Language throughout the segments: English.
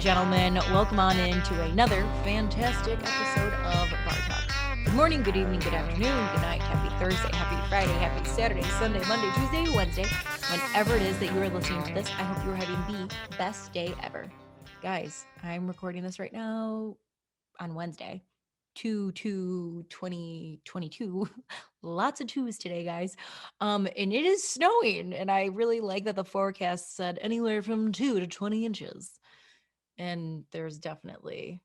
gentlemen, welcome on into another fantastic episode of Bar Talk. Good morning, good evening, good afternoon, good night, happy Thursday, happy Friday, happy Saturday, Sunday, Monday, Tuesday, Wednesday. Whenever it is that you are listening to this, I hope you are having the best day ever. Guys, I'm recording this right now on Wednesday. 2022. Lots of twos today, guys. And it is snowing, and I really like that the forecast said anywhere from 2 to 20 inches. And there's definitely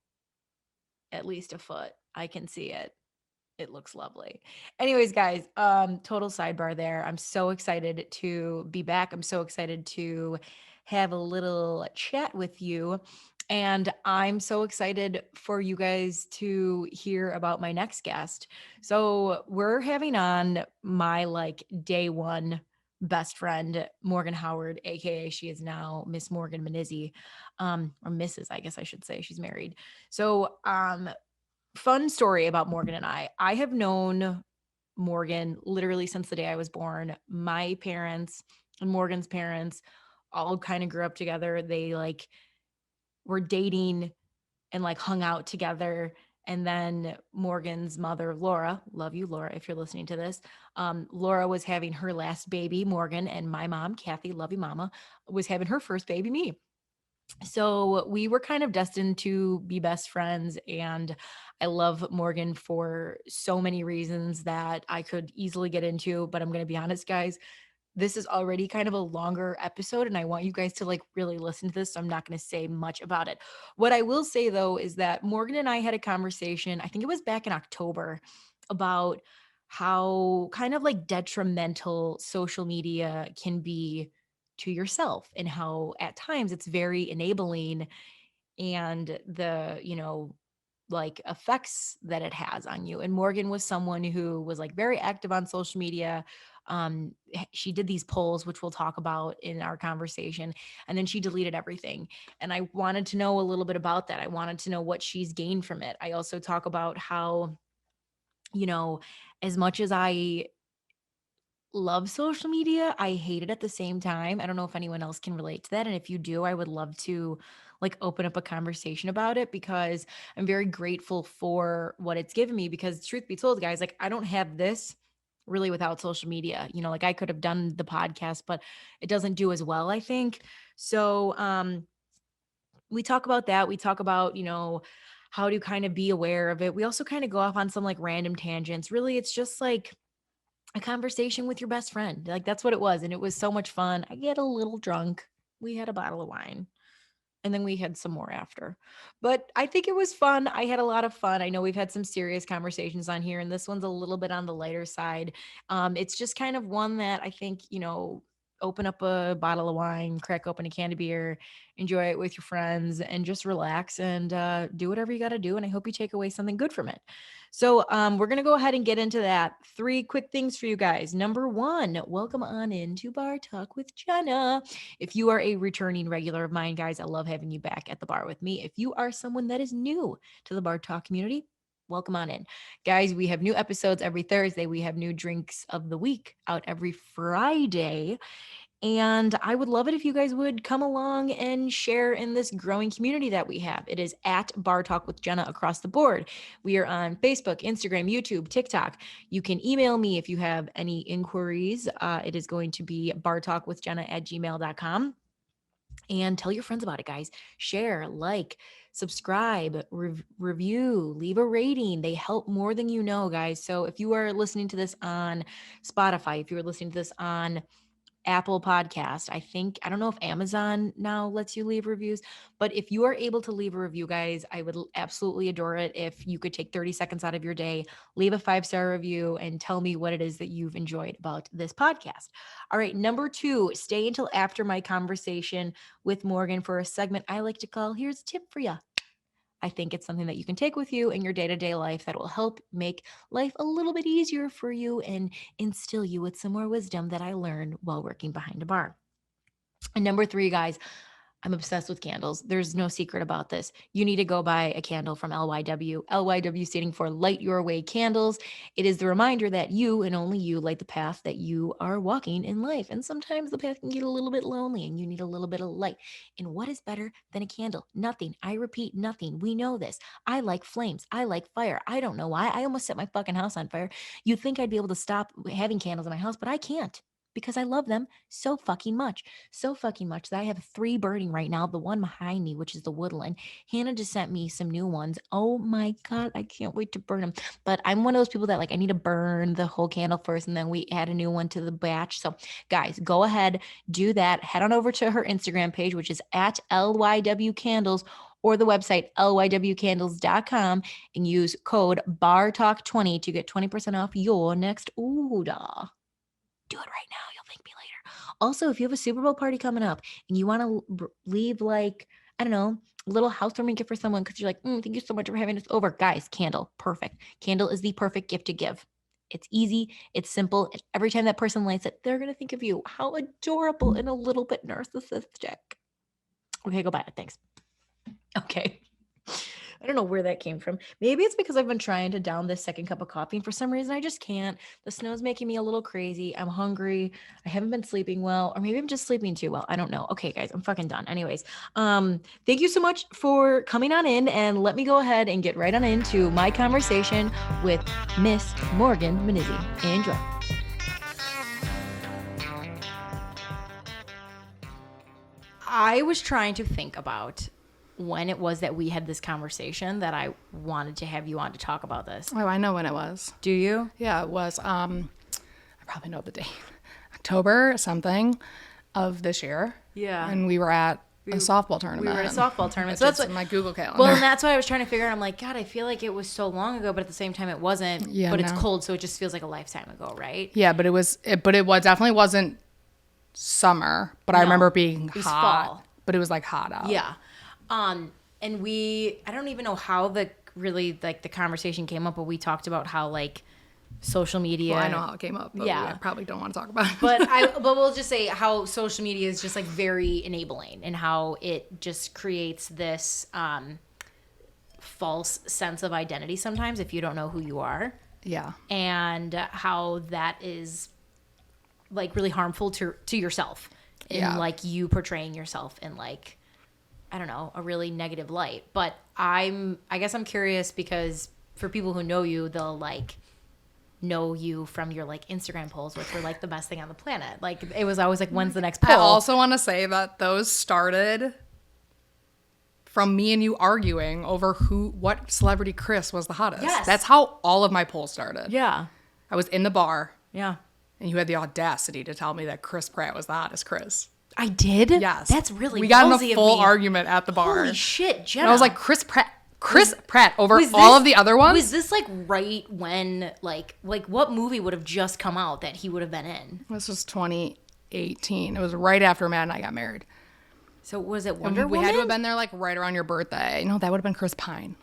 at least a foot. I can see it. It looks lovely. Anyways, guys, total sidebar there. I'm so excited to be back. I'm so excited to have a little chat with you. And I'm so excited for you guys to hear about my next guest. So, we're having on my day one best friend, Morgan Howard, aka she is now Miss Morgan Munizzi, or Mrs. I guess I should say. She's married. So, fun story about Morgan and I. I have known Morgan literally since the day I was born. My parents and Morgan's parents all kind of grew up together. They were dating and hung out together. And then Morgan's mother, Laura, love you, Laura, if you're listening to this. Laura was having her last baby, Morgan, and my mom, Kathy, love you, mama, was having her first baby, me. So we were kind of destined to be best friends. And I love Morgan for so many reasons that I could easily get into. But I'm going to be honest, guys, this is already kind of a longer episode. And I want you guys to really listen to this. So I'm not going to say much about it. What I will say, though, is that Morgan and I had a conversation, I think it was back in October, about how kind of detrimental social media can be to yourself and how at times it's very enabling and the effects that it has on you. And Morgan was someone who was very active on social media. She did these polls, which we'll talk about in our conversation, and then she deleted everything. And I wanted to know a little bit about that. I wanted to know what she's gained from it. I also talk about how, as much as I love social media, I hate it at the same time. I don't know if anyone else can relate to that. And if you do, I would love to open up a conversation about it, because I'm very grateful for what it's given me. Because truth be told, guys, I don't have this really without social media. I could have done the podcast, but it doesn't do as well, I think. So we talk about that. We talk about, how to kind of be aware of it. We also kind of go off on some random tangents. Really, it's just a conversation with your best friend. That's what it was. And it was so much fun. I get a little drunk. We had a bottle of wine and then we had some more after. But I think it was fun. I had a lot of fun. I know we've had some serious conversations on here, and this one's a little bit on the lighter side. It's just kind of one that I think, open up a bottle of wine, crack open a can of beer, enjoy it with your friends, and just relax and do whatever you got to do. And I hope you take away something good from it. So we're going to go ahead and get into that. 3 quick things for you guys. Number 1, welcome on into Bar Talk with Jenna. If you are a returning regular of mine, guys, I love having you back at the bar with me. If you are someone that is new to the Bar Talk community, welcome on in. Guys, we have new episodes every Thursday. We have new drinks of the week out every Friday. And I would love it if you guys would come along and share in this growing community that we have. It is at Bar Talk with Jenna across the board. We are on Facebook, Instagram, YouTube, TikTok. You can email me if you have any inquiries. It is going to be bartalkwithjenna@gmail.com. And tell your friends about it, guys. Share, subscribe, review, leave a rating. They help more than you know, guys. So if you are listening to this on Spotify, if you are listening to this on Apple Podcast. I don't know if Amazon now lets you leave reviews, but if you are able to leave a review, guys, I would absolutely adore it if you could take 30 seconds out of your day, leave a 5-star review, and tell me what it is that you've enjoyed about this podcast. All right, number 2, stay until after my conversation with Morgan for a segment I like to call Here's a Tip for Ya. I think it's something that you can take with you in your day-to-day life that will help make life a little bit easier for you and instill you with some more wisdom that I learned while working behind a bar. And number 3, guys, I'm obsessed with candles. There's no secret about this. You need to go buy a candle from LYW. LYW standing for Light Your Way Candles. It is the reminder that you and only you light the path that you are walking in life. And sometimes the path can get a little bit lonely and you need a little bit of light. And what is better than a candle? Nothing. I repeat, nothing. We know this. I like flames. I like fire. I don't know why. I almost set my fucking house on fire. You'd think I'd be able to stop having candles in my house, but I can't because I love them so fucking much that I have 3 burning right now. The one behind me, which is the woodland. Hannah just sent me some new ones. Oh my God, I can't wait to burn them. But I'm one of those people that like, I need to burn the whole candle first and then we add a new one to the batch. So guys, go ahead, do that. Head on over to her Instagram page, which is at LYW Candles, or the website lywcandles.com, and use code BARTALK20 to get 20% off your next order. Do it right now. You'll thank me later. Also, if you have a Super Bowl party coming up and you want to leave like, I don't know, a little housewarming gift for someone because you're like, thank you so much for having us over. Guys, candle, perfect. Candle is the perfect gift to give. It's easy. It's simple. And every time that person lights it, they're going to think of you. How adorable and a little bit narcissistic. Okay, go buy it. Thanks. Okay. I don't know where that came from. Maybe it's because I've been trying to down this second cup of coffee and for some reason I just can't. The snow's making me a little crazy. I'm hungry. I haven't been sleeping well, or maybe I'm just sleeping too well. I don't know. Okay, guys, I'm fucking done. Anyways, thank you so much for coming on in, and let me go ahead and get right on into my conversation with Miss Morgan Munizzi. Enjoy. I was trying to think about when it was that we had this conversation that I wanted to have you on to talk about this. Oh, I know when it was. Do you? Yeah, it was. I probably know the date. October something of this year. Yeah. And we were at a softball tournament. We were at a softball tournament. So that's in my Google Calendar. Well, and that's what I was trying to figure out. I'm like, God, I feel like it was so long ago, but at the same time it wasn't. Yeah, but it's cold, so it just feels like a lifetime ago, right? Yeah, but it was definitely wasn't summer, but I remember it being hot. Fall. But it was like hot out. Yeah. And I don't even know how the conversation came up, but we talked about how like social media. Well, I know how it came up, but I probably don't want to talk about it. but we'll just say how social media is just like very enabling and how it just creates this, false sense of identity sometimes if you don't know who you are. Yeah. And how that is like really harmful to yourself and like you portraying yourself in like, I don't know, a really negative light. But I guess I'm curious because for people who know you, they'll like know you from your like Instagram polls, which were like the best thing on the planet. Like it was always like, when's the next poll? I also want to say that those started from me and you arguing over what celebrity Chris was the hottest. Yes. That's how all of my polls started. Yeah. I was in the bar. Yeah. And you had the audacity to tell me that Chris Pratt was the hottest Chris. I did? Yes. That's really We got in a full argument at the bar. Holy shit, Jenna. And I was like, Chris Pratt over all of the other ones? Was this like right when, like what movie would have just come out that he would have been in? This was 2018. It was right after Matt and I got married. So was it Wonder Woman? We had to have been there like right around your birthday. No, that would have been Chris Pine.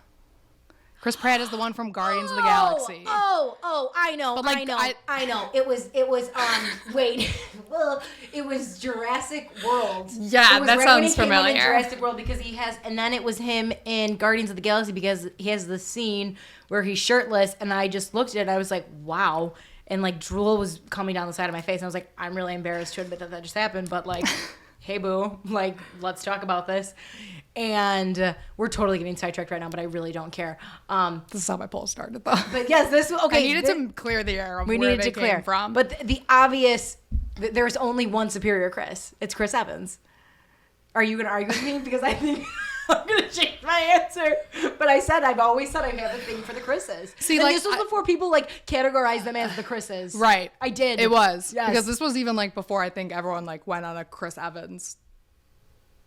Chris Pratt is the one from Guardians of the Galaxy. I know. But like, I know. It was wait. Well, it was Jurassic World. Yeah, that sounds familiar. Jurassic World because he has, and then it was him in Guardians of the Galaxy because he has the scene where he's shirtless, and I just looked at it and I was like, wow. And like drool was coming down the side of my face, and I was like, I'm really embarrassed to admit that just happened, but like, hey boo, like let's talk about this. And we're totally getting sidetracked right now, but I really don't care. This is how my poll started, though. But yes, okay. I needed to clear the air of where they came from. But the obvious, there's only one superior Chris. It's Chris Evans. Are you going to argue with me? Because I think I'm going to change my answer. But I've always said I have a thing for the Chris's. See, and like, this was before people like categorized them as the Chris's. Right. I did. It was. Yes. Because this was even like before I think everyone like went on a Chris Evans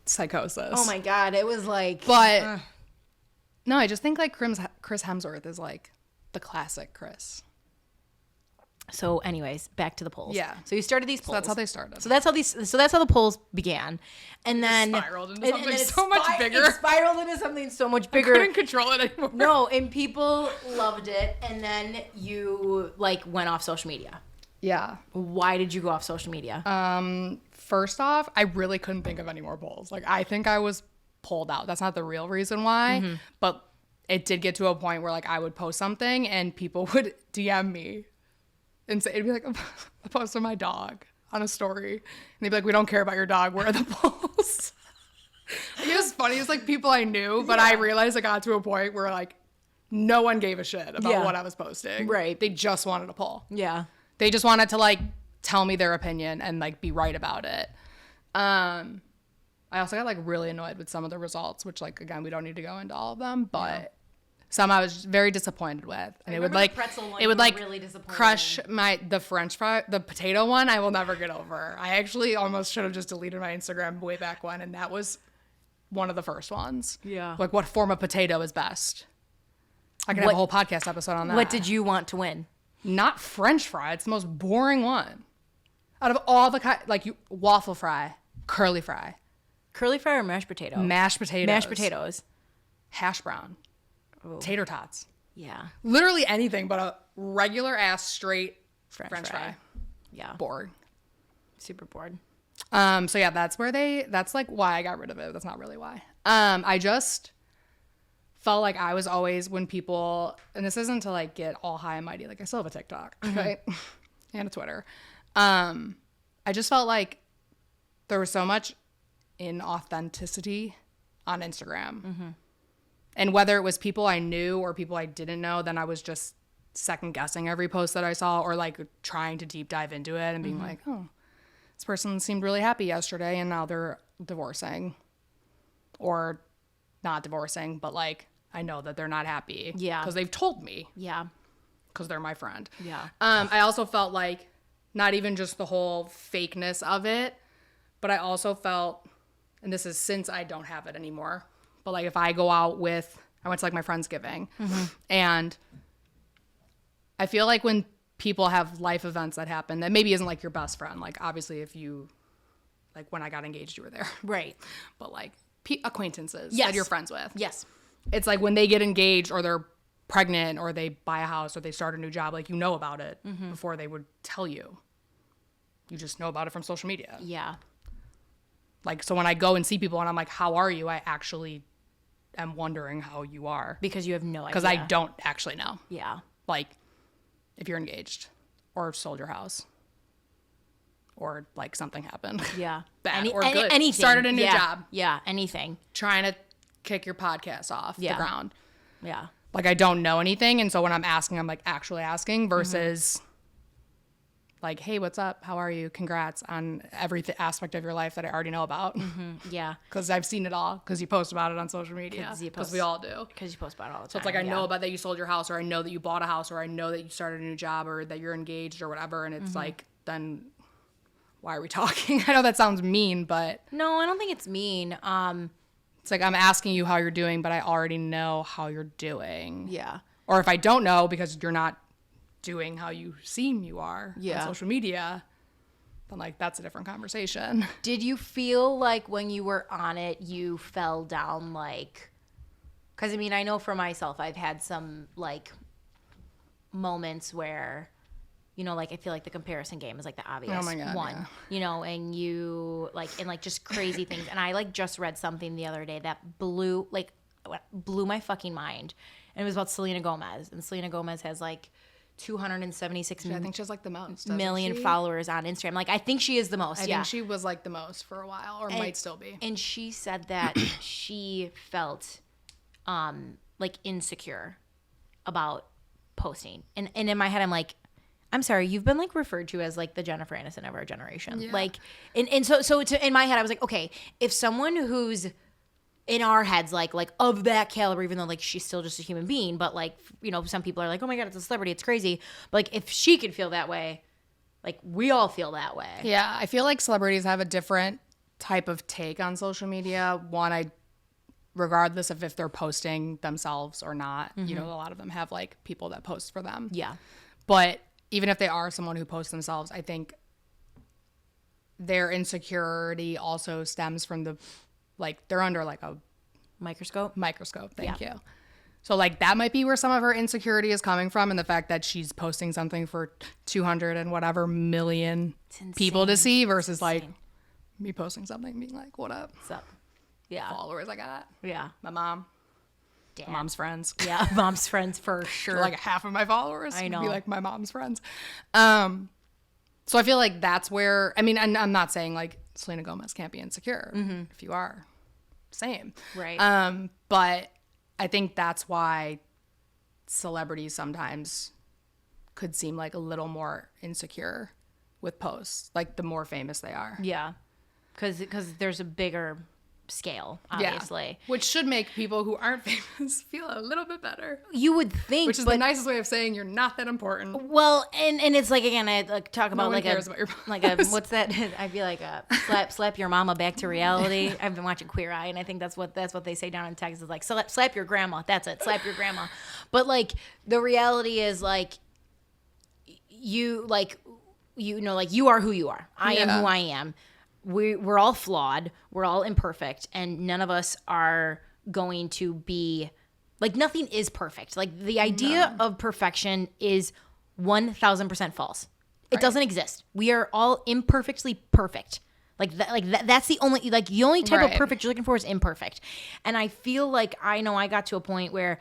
psychosis. Oh my God. It was like. But no, I just think like Chris Hemsworth is like the classic Chris. So anyways, back to the polls. Yeah. So you started these polls. So that's how they started. So that's how the polls began. And then it spiraled into something so much bigger. It spiraled into something so much bigger. I couldn't control it anymore. No, and people loved it. And then you like went off social media. Yeah. Why did you go off social media? First off, I really couldn't think of any more polls. Like, I think I was pulled out. That's not the real reason why, but it did get to a point where, like, I would post something and people would DM me and say, it'd be like a post of my dog on a story. And they'd be like, we don't care about your dog. Where are the polls? It was funny. It was like people I knew, but I realized I got to a point where, like, no one gave a shit about what I was posting. Right. They just wanted a poll. Yeah. They just wanted to, like, tell me their opinion and, like, be right about it. I also got, like, really annoyed with some of the results, which, like, again, we don't need to go into all of them, but some I was very disappointed with. And it would, like, really crush the French fry, the potato one. I will never get over. I actually almost should have just deleted my Instagram way back when, and that was one of the first ones. Yeah. Like, what form of potato is best? I could have a whole podcast episode on that. What did you want to win? Not French fry. It's the most boring one. Out of all the waffle fry, curly fry, or mashed potato? mashed potatoes, Mashed potatoes. hash brown, tater tots. Yeah. Literally anything but a regular ass straight French fry. Yeah. Boring. Super bored. So yeah, that's like why I got rid of it. That's not really why. I just felt like I was always, when people, and this isn't to, like, get all high and mighty, like, I still have a TikTok, right? And a Twitter. I just felt like there was so much inauthenticity on Instagram. And whether it was people I knew or people I didn't know, then I was just second guessing every post that I saw, or, like, trying to deep dive into it and being like, oh, this person seemed really happy yesterday and now they're divorcing. Or not divorcing, but, like, I know that they're not happy. Yeah. Because they've told me. Yeah. Because they're my friend. Yeah. I also felt like not even just the whole fakeness of it, but I also felt, and this is since I don't have it anymore, but, like, if I go out with, I went to, like, my Friendsgiving, and I feel like when people have life events that happen that maybe isn't, like, your best friend, like, obviously if you, like, when I got engaged, you were there. Right. But, like, acquaintances that you're friends with. Yes. It's like when they get engaged or they're pregnant or they buy a house or they start a new job, like, you know about it before they would tell you. You just know about it from social media. Yeah. Like, so when I go and see people and I'm like, how are you? I actually am wondering how you are. Because you have no idea. Because I don't actually know. Yeah. Like, if you're engaged or sold your house or, like, something happened. Yeah. Bad or good. Anything. Started a new job. Yeah. Anything. Trying to kick your podcast off the ground. Yeah. Like, I don't know anything. And so when I'm asking, I'm, like, actually asking versus like, hey, what's up? How are you? Congrats on every aspect of your life that I already know about. Yeah. Because I've seen it all. Because you post about it on social media. Because we all do. Because you post about it all the time. So it's like, I know about that you sold your house, or I know that you bought a house, or I know that you started a new job, or that you're engaged or whatever. And it's like, then why are we talking? I know that sounds mean, but. No, I don't think it's mean. It's like, I'm asking you how you're doing, but I already know how you're doing. Yeah. Or if I don't know because you're not doing how you seem you are on social media, then, like, that's a different conversation. Did you feel like when you were on it, you fell down, like, because, I mean, I know for myself, I've had some, like, moments where, you know, like, I feel like the comparison game is, like, the obvious one, yeah. You know, and you, like, and, like, just crazy things. And I, like, just read something the other day that blew my fucking mind. And it was about Selena Gomez. And Selena Gomez has, like, 276 I think she has, like, the most million followers on Instagram. Like, I think she is the most. I think she was, like, the most for a while, or might still be. And she said that she felt like insecure about posting. And in my head, I'm like, I'm sorry, you've been, like, referred to as, like, the Jennifer Aniston of our generation. Yeah. Like, and so in my head, I was like, okay, if someone who's in our heads, like of that caliber, even though, like, she's still just a human being, but, like, you know, some people are like, oh my God, it's a celebrity, it's crazy. But, like, if she could feel that way, like, we all feel that way. Yeah, I feel like celebrities have a different type of take on social media. One, regardless of if they're posting themselves or not, you know, a lot of them have, like, people that post for them. Yeah. But even if they are someone who posts themselves, I think their insecurity also stems from they're under, like, a microscope. Thank you. So like that might be where some of her insecurity is coming from, and the fact that she's posting something for 200 and whatever million people to see versus like me posting something and being like, what up? What's up? Yeah. Followers I got. Yeah. My mom. Dad. My mom's friends. Yeah. Mom's friends for sure. Like half of my followers I know. would be like my mom's friends. So I feel like that's where, I mean, and I'm not saying like Selena Gomez can't be insecure. If you are, same. Right. But I think that's why celebrities sometimes could seem like a little more insecure with posts, like the more famous they are. Yeah. Because there's a bigger scale, obviously. Yeah. Which should make people who aren't famous feel a little bit better. You would think, which is the nicest way of saying you're not that important. Well, and it's like, again, I like talk about No one like cares about your like a what's that? I feel like slap your mama back to reality. I've been watching Queer Eye, and I think that's what they say down in Texas. Like slap your grandma. That's it. Slap your grandma. But like the reality is like you know like you are who you are. I am who I am. We're all flawed. We're all imperfect, and none of us are going to be like, nothing is perfect. Like the idea of perfection is 1,000% false. It doesn't exist. We are all imperfectly perfect. That's the only type of perfect you're looking for is imperfect. And I feel like I got to a point where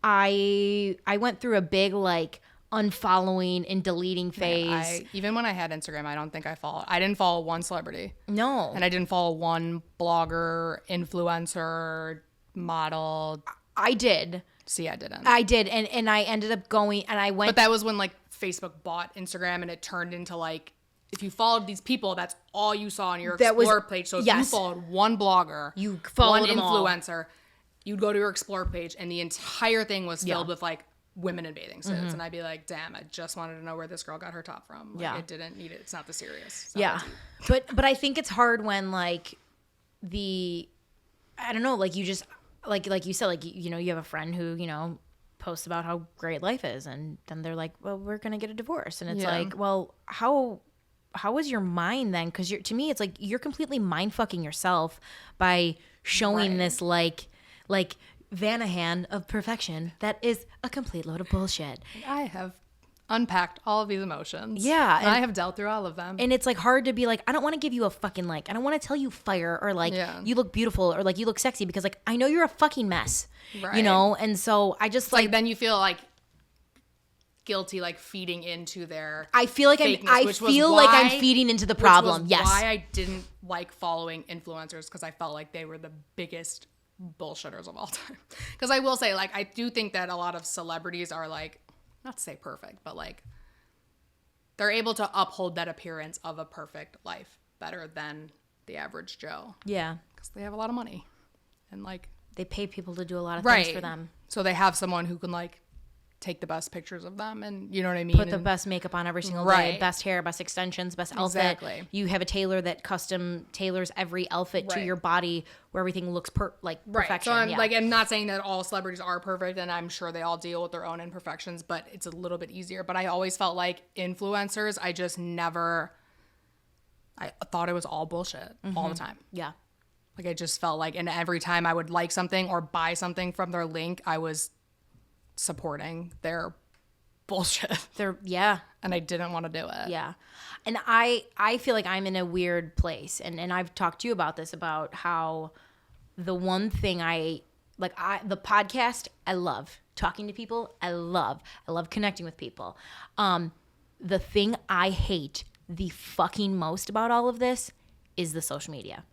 I went through a big like unfollowing and deleting phase. Even when I had Instagram, I don't think I didn't follow one celebrity. No. And I didn't follow one blogger, influencer, model. I did. See, I didn't. I did. And I ended up going and I went. But that was when like Facebook bought Instagram and it turned into like, if you followed these people, that's all you saw on your Explore page. So if you followed one blogger, you followed one them influencer, you'd go to your Explore page and the entire thing was filled with like women in bathing suits. And I'd be like, damn, I just wanted to know where this girl got her top from. Like, it didn't need it. It's not the serious. But I think it's hard when like I don't know, like you just like you said, like you have a friend who posts about how great life is, and then they're like, well, we're gonna get a divorce, and it's like, well, how is your mind then? Because to me it's like you're completely mind fucking yourself by showing this like Vanahan of perfection that is a complete load of bullshit. I have unpacked all of these emotions. Yeah. And I have dealt through all of them. And it's like hard to be like, I don't want to give you a fucking like, I don't want to tell you fire or like you look beautiful or like you look sexy, because like I know you're a fucking mess. Right. And so I just like then you feel like guilty, like feeding into their I feel like I'm feeding into the problem. Yes. Why I didn't like following influencers, because I felt like they were the biggest bullshitters of all time. Because I will say, like, I do think that a lot of celebrities are like, not to say perfect, but like they're able to uphold that appearance of a perfect life better than the average Joe. Yeah. Because they have a lot of money and like they pay people to do a lot of things for them. So they have someone who can like take the best pictures of them, and you know what I mean? Put the best makeup on every single day, best hair, best extensions, best outfit. Exactly. You have a tailor that custom tailors every outfit to your body where everything looks perfection. So I'm not saying that all celebrities are perfect, and I'm sure they all deal with their own imperfections, but it's a little bit easier. But I always felt like influencers, I thought it was all bullshit all the time. Yeah. Like I just felt like, and every time I would like something or buy something from their link, I was supporting their bullshit. And I didn't want to do it. Yeah. And I feel like I'm in a weird place. And I've talked to you about this, about how the one thing the podcast, I love talking to people. I love connecting with people. The thing I hate the fucking most about all of this is the social media.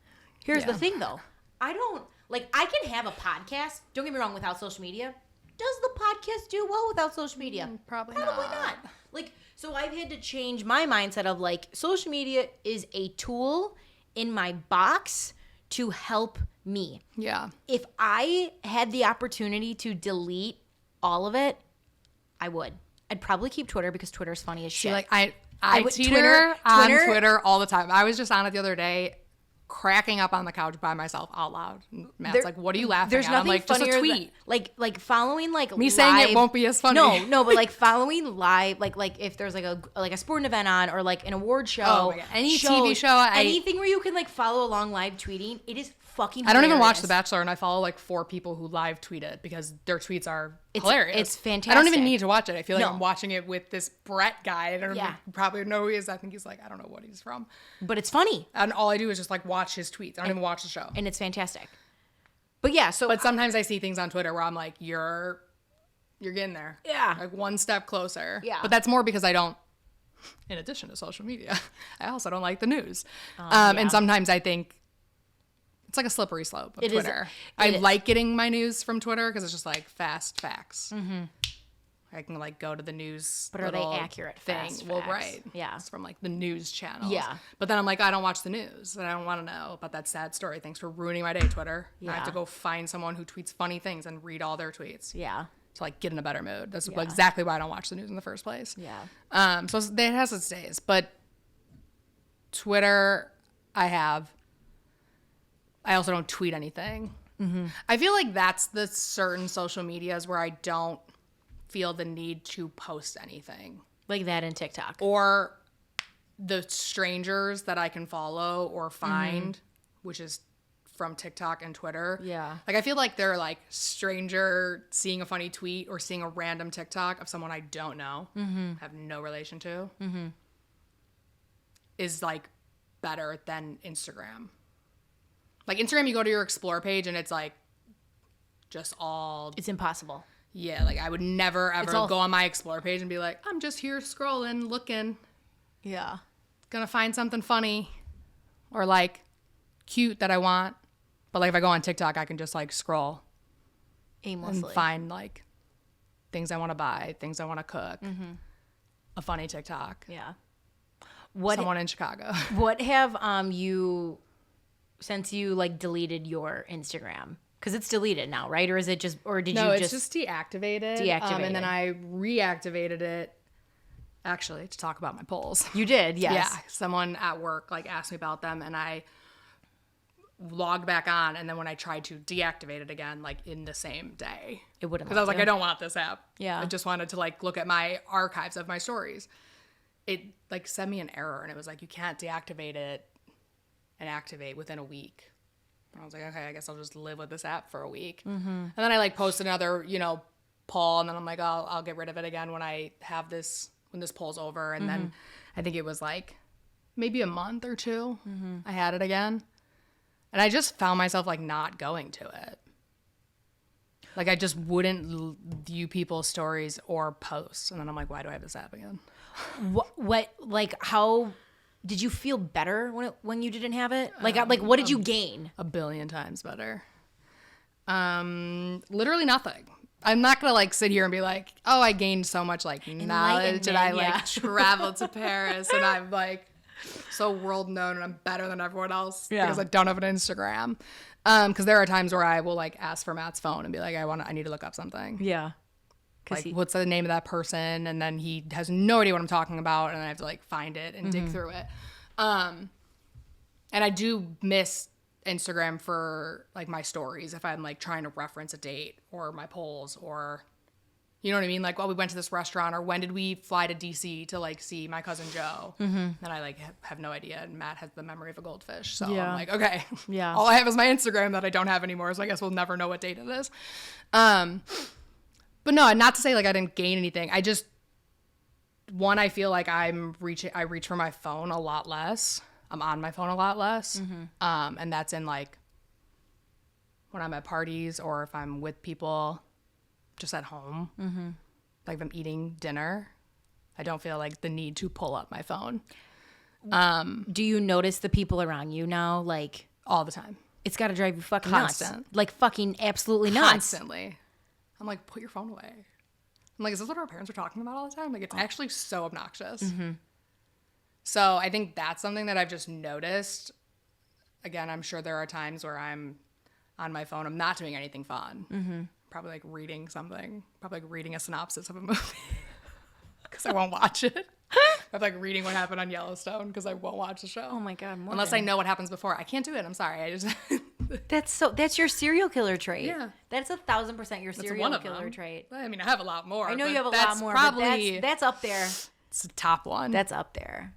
Here's the thing though. I can have a podcast, don't get me wrong, without social media. Does the podcast do well without social media? Probably not. Like, so I've had to change my mindset of like, social media is a tool in my box to help me. Yeah. If I had the opportunity to delete all of it, I would. I'd probably keep Twitter because Twitter's funny as shit. Like I would Twitter on Twitter all the time. I was just on it the other day, cracking up on the couch by myself out loud. Matt's like, what are you laughing at? I'm like, just a tweet. Like following like me live, saying it won't be as funny. No, but like following live, like if there's like a sporting event on, or like an award show, TV show, anything where you can like follow along live tweeting, it is fucking I don't even watch hilarious. The Bachelor, and I follow like 4 people who live tweet it because their tweets are hilarious. It's fantastic. I don't even need to watch it. I feel like No. I'm watching it with this Brett guy. I don't Yeah. probably know who he is. I think he's like, I don't know what he's from. But it's funny. And all I do is just like watch his tweets. I don't even watch the show. And it's fantastic. But yeah, so But sometimes I see things on Twitter where I'm like, you're getting there. Yeah. Like one step closer. Yeah. But that's more because I don't, in addition to social media, I also don't like the news. Yeah. And sometimes I think it's like a slippery slope of It is. Twitter. It I is. like getting my news from Twitter because it's just like fast facts. Mm-hmm. I can like go to the news. But are they little accurate thing? fast Well, facts? right. Yeah. It's from like the news channels. Yeah. But then I'm like, I don't watch the news and I don't want to know about that sad story. Thanks for ruining my day, Twitter. I have to Yeah. go find someone who tweets funny things and read all their tweets yeah. to like get in a better mood. That's Yeah. exactly why I don't watch the news in the first place. Yeah. So it has its days, but Twitter, I also don't tweet anything. Mm-hmm. I feel like that's the certain social medias where I don't feel the need to post anything. Like that in TikTok. Or the strangers that I can follow or find, which is from TikTok and Twitter. Yeah. Like I feel like they're like stranger seeing a funny tweet or seeing a random TikTok of someone I don't know, have no relation to, is like better than Instagram. Like Instagram, you go to your explore page and it's like just all, It's impossible. yeah, like I would never ever all- go on my explore page and be like, I'm just here scrolling, looking, Yeah. gonna find something funny or like cute that I want. But like if I go on TikTok, I can just like scroll and Aimlessly. find like things I want to buy, things I want to cook, a funny TikTok, Yeah. What someone in Chicago. What have you, since you like deleted your Instagram? Because it's deleted now, right? Or is it just, or did No, you it's just deactivated. Deactivated. And then I reactivated it actually to talk about my polls. You did, yes. Yeah, someone at work like asked me about them and I logged back on, and then when I tried to deactivate it again, like in the same day, It wouldn't. because I was like, let I you. don't want this app. Yeah. I just wanted to like look at my archives of my stories. It like sent me an error, and it was like, you can't deactivate it and activate within a week. And I was like, okay, I guess I'll just live with this app for a week. And then I like post another, poll, and then I'm like, I'll get rid of it again when I have this, when this poll's over. And then I think it was like maybe a month or two, I had it again. And I just found myself like not going to it. Like I just wouldn't view people's stories or posts. And then I'm like, why do I have this app again? What like how did you feel better when you didn't have it? Like what did you gain? A billion times better. Literally nothing. I'm not gonna like sit here and be like, oh, I gained so much like knowledge and I like traveled to Paris and I'm like so world known and I'm better than everyone else because I don't have an Instagram. Because there are times where I will like ask for Matt's phone and be like, I need to look up something. Yeah. Like, what's the name of that person? And then he has no idea what I'm talking about, and I have to like find it and dig through it. And I do miss Instagram for like my stories if I'm like trying to reference a date or my polls or, you know what I mean? Like, well, we went to this restaurant, or when did we fly to DC to like see my cousin Joe? And I like have no idea, and Matt has the memory of a goldfish. So I'm like, okay, all I have is my Instagram that I don't have anymore. So I guess we'll never know what date it is. But no, not to say like I didn't gain anything. I just, I feel like I reach for my phone a lot less. I'm on my phone a lot less. And that's in like when I'm at parties or if I'm with people just at home. Like if I'm eating dinner, I don't feel like the need to pull up my phone. Do you notice the people around you now? Like All the time. it's got to drive you fucking Constant. nuts. Like fucking absolutely nuts. Constantly. I'm like, put your phone away. I'm like, is this what our parents are talking about all the time? Like, it's actually so obnoxious. So I think that's something that I've just noticed. Again, I'm sure there are times where I'm on my phone. I'm not doing anything fun. Probably like reading something. Probably like reading a synopsis of a movie. Because I won't watch it. I'm like reading what happened on Yellowstone because I won't watch the show. Oh my God. Morgan. Unless I know what happens before. I can't do it. I'm sorry. I just... That's your serial killer trait. Yeah. That's 1,000% your serial one of killer them. trait. I mean, I have a lot more. I know but you have a lot that's more, probably, but that's up there. it's the top one. That's up there.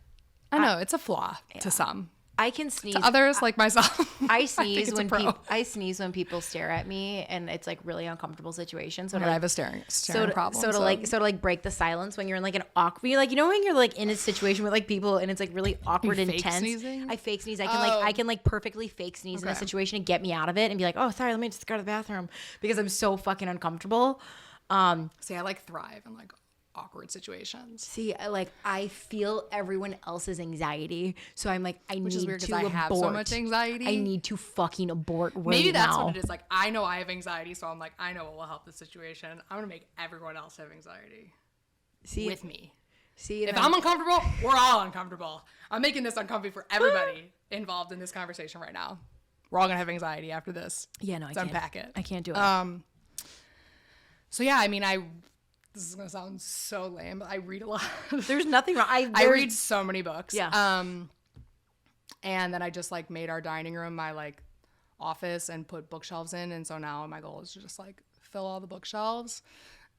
I know. It's a flaw to some. I can sneeze. To others like myself, I sneeze it's a when pro. people. I sneeze when people stare at me, and it's like really uncomfortable situation. So I have a staring problem. So to break the silence when you're in like an awkward, when you're like in a situation with like people, and it's like really awkward and fake tense. Sneezing? I fake sneeze. I can like perfectly fake sneeze in a situation and get me out of it, and be like, oh, sorry, let me just go to the bathroom because I'm so fucking uncomfortable. See, I like thrive in like awkward situations. See, I feel everyone else's anxiety, so I'm like, Which is need weird to because I have so abort. much anxiety. I need to fucking abort right Maybe that's now. what it is. Like, I know I have anxiety, so I'm like, I know what will help the situation. I'm gonna make everyone else have anxiety with me. See, if I'm uncomfortable, we're all uncomfortable. I'm making this uncomfortable for everybody involved in this conversation right now. We're all gonna have anxiety after this. Yeah, no, I can't unpack it. I can't do it. So yeah, I mean, this is gonna sound so lame, but I read a lot. There's nothing wrong. I read so many books. Yeah. And then I just like made our dining room my like office and put bookshelves in, and so now my goal is to just like fill all the bookshelves.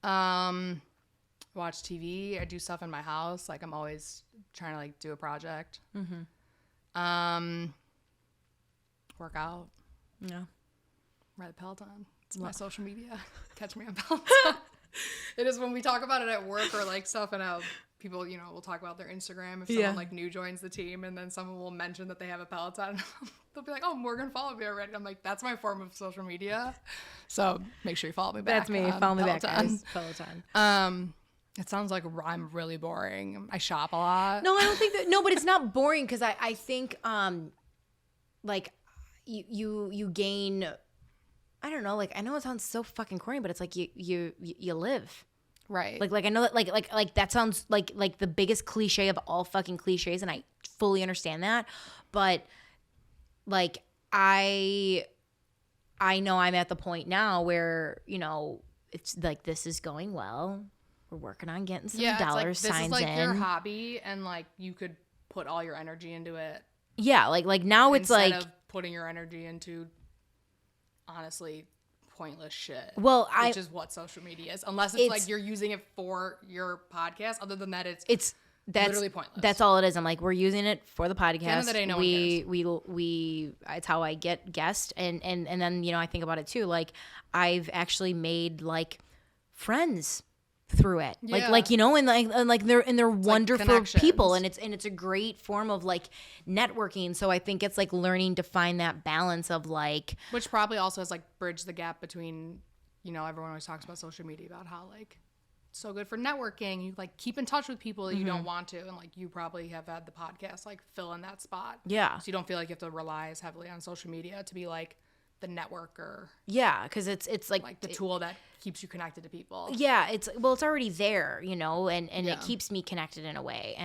Watch TV. I do stuff in my house. Like I'm always trying to like do a project. Work out. Yeah. Ride Peloton. It's my social media. Catch me on Peloton. It is when we talk about it at work or like stuff, and how people, you know, will talk about their Instagram if someone like new joins the team, and then someone will mention that they have a Peloton. They'll be like, "Oh, Morgan followed me already." I'm like, "That's my form of social media." So make sure you follow me back. That's me. Follow me back, guys. Peloton. It sounds like I'm really boring. I shop a lot. No, I don't think that. No, but it's not boring because I think like you gain. I don't know. Like I know it sounds so fucking corny, but it's like you live. Right. Like I know that like that sounds like the biggest cliche of all fucking cliches, and I fully understand that. But like I know I'm at the point now where, you know, it's like this is going well. We're working on getting some dollar it's signs like, this is like in. your hobby, and like you could put all your energy into it. Yeah, like now it's instead like of putting your energy into honestly pointless shit. Well, which is what social media is, unless it's like you're using it for your podcast. Other than that, it's literally pointless. That's all it is. I'm like, we're using it for the podcast. End of the day, no one cares. We it's how I get guests, and then, you know, I think about it too. Like I've actually made like friends through it. Yeah. Like you know, and they're wonderful people, connections. and it's a great form of like networking. So I think it's like learning to find that balance of like, which probably also has like bridged the gap between, you know, everyone always talks about social media about how like it's so good for networking. You like keep in touch with people that you don't want to, and like you probably have had the podcast like fill in that spot. Yeah. So you don't feel like you have to rely as heavily on social media to be like the networker. Yeah, because it's like the tool that keeps you connected to people. Yeah, it's already there, you know, and it keeps me connected in a way.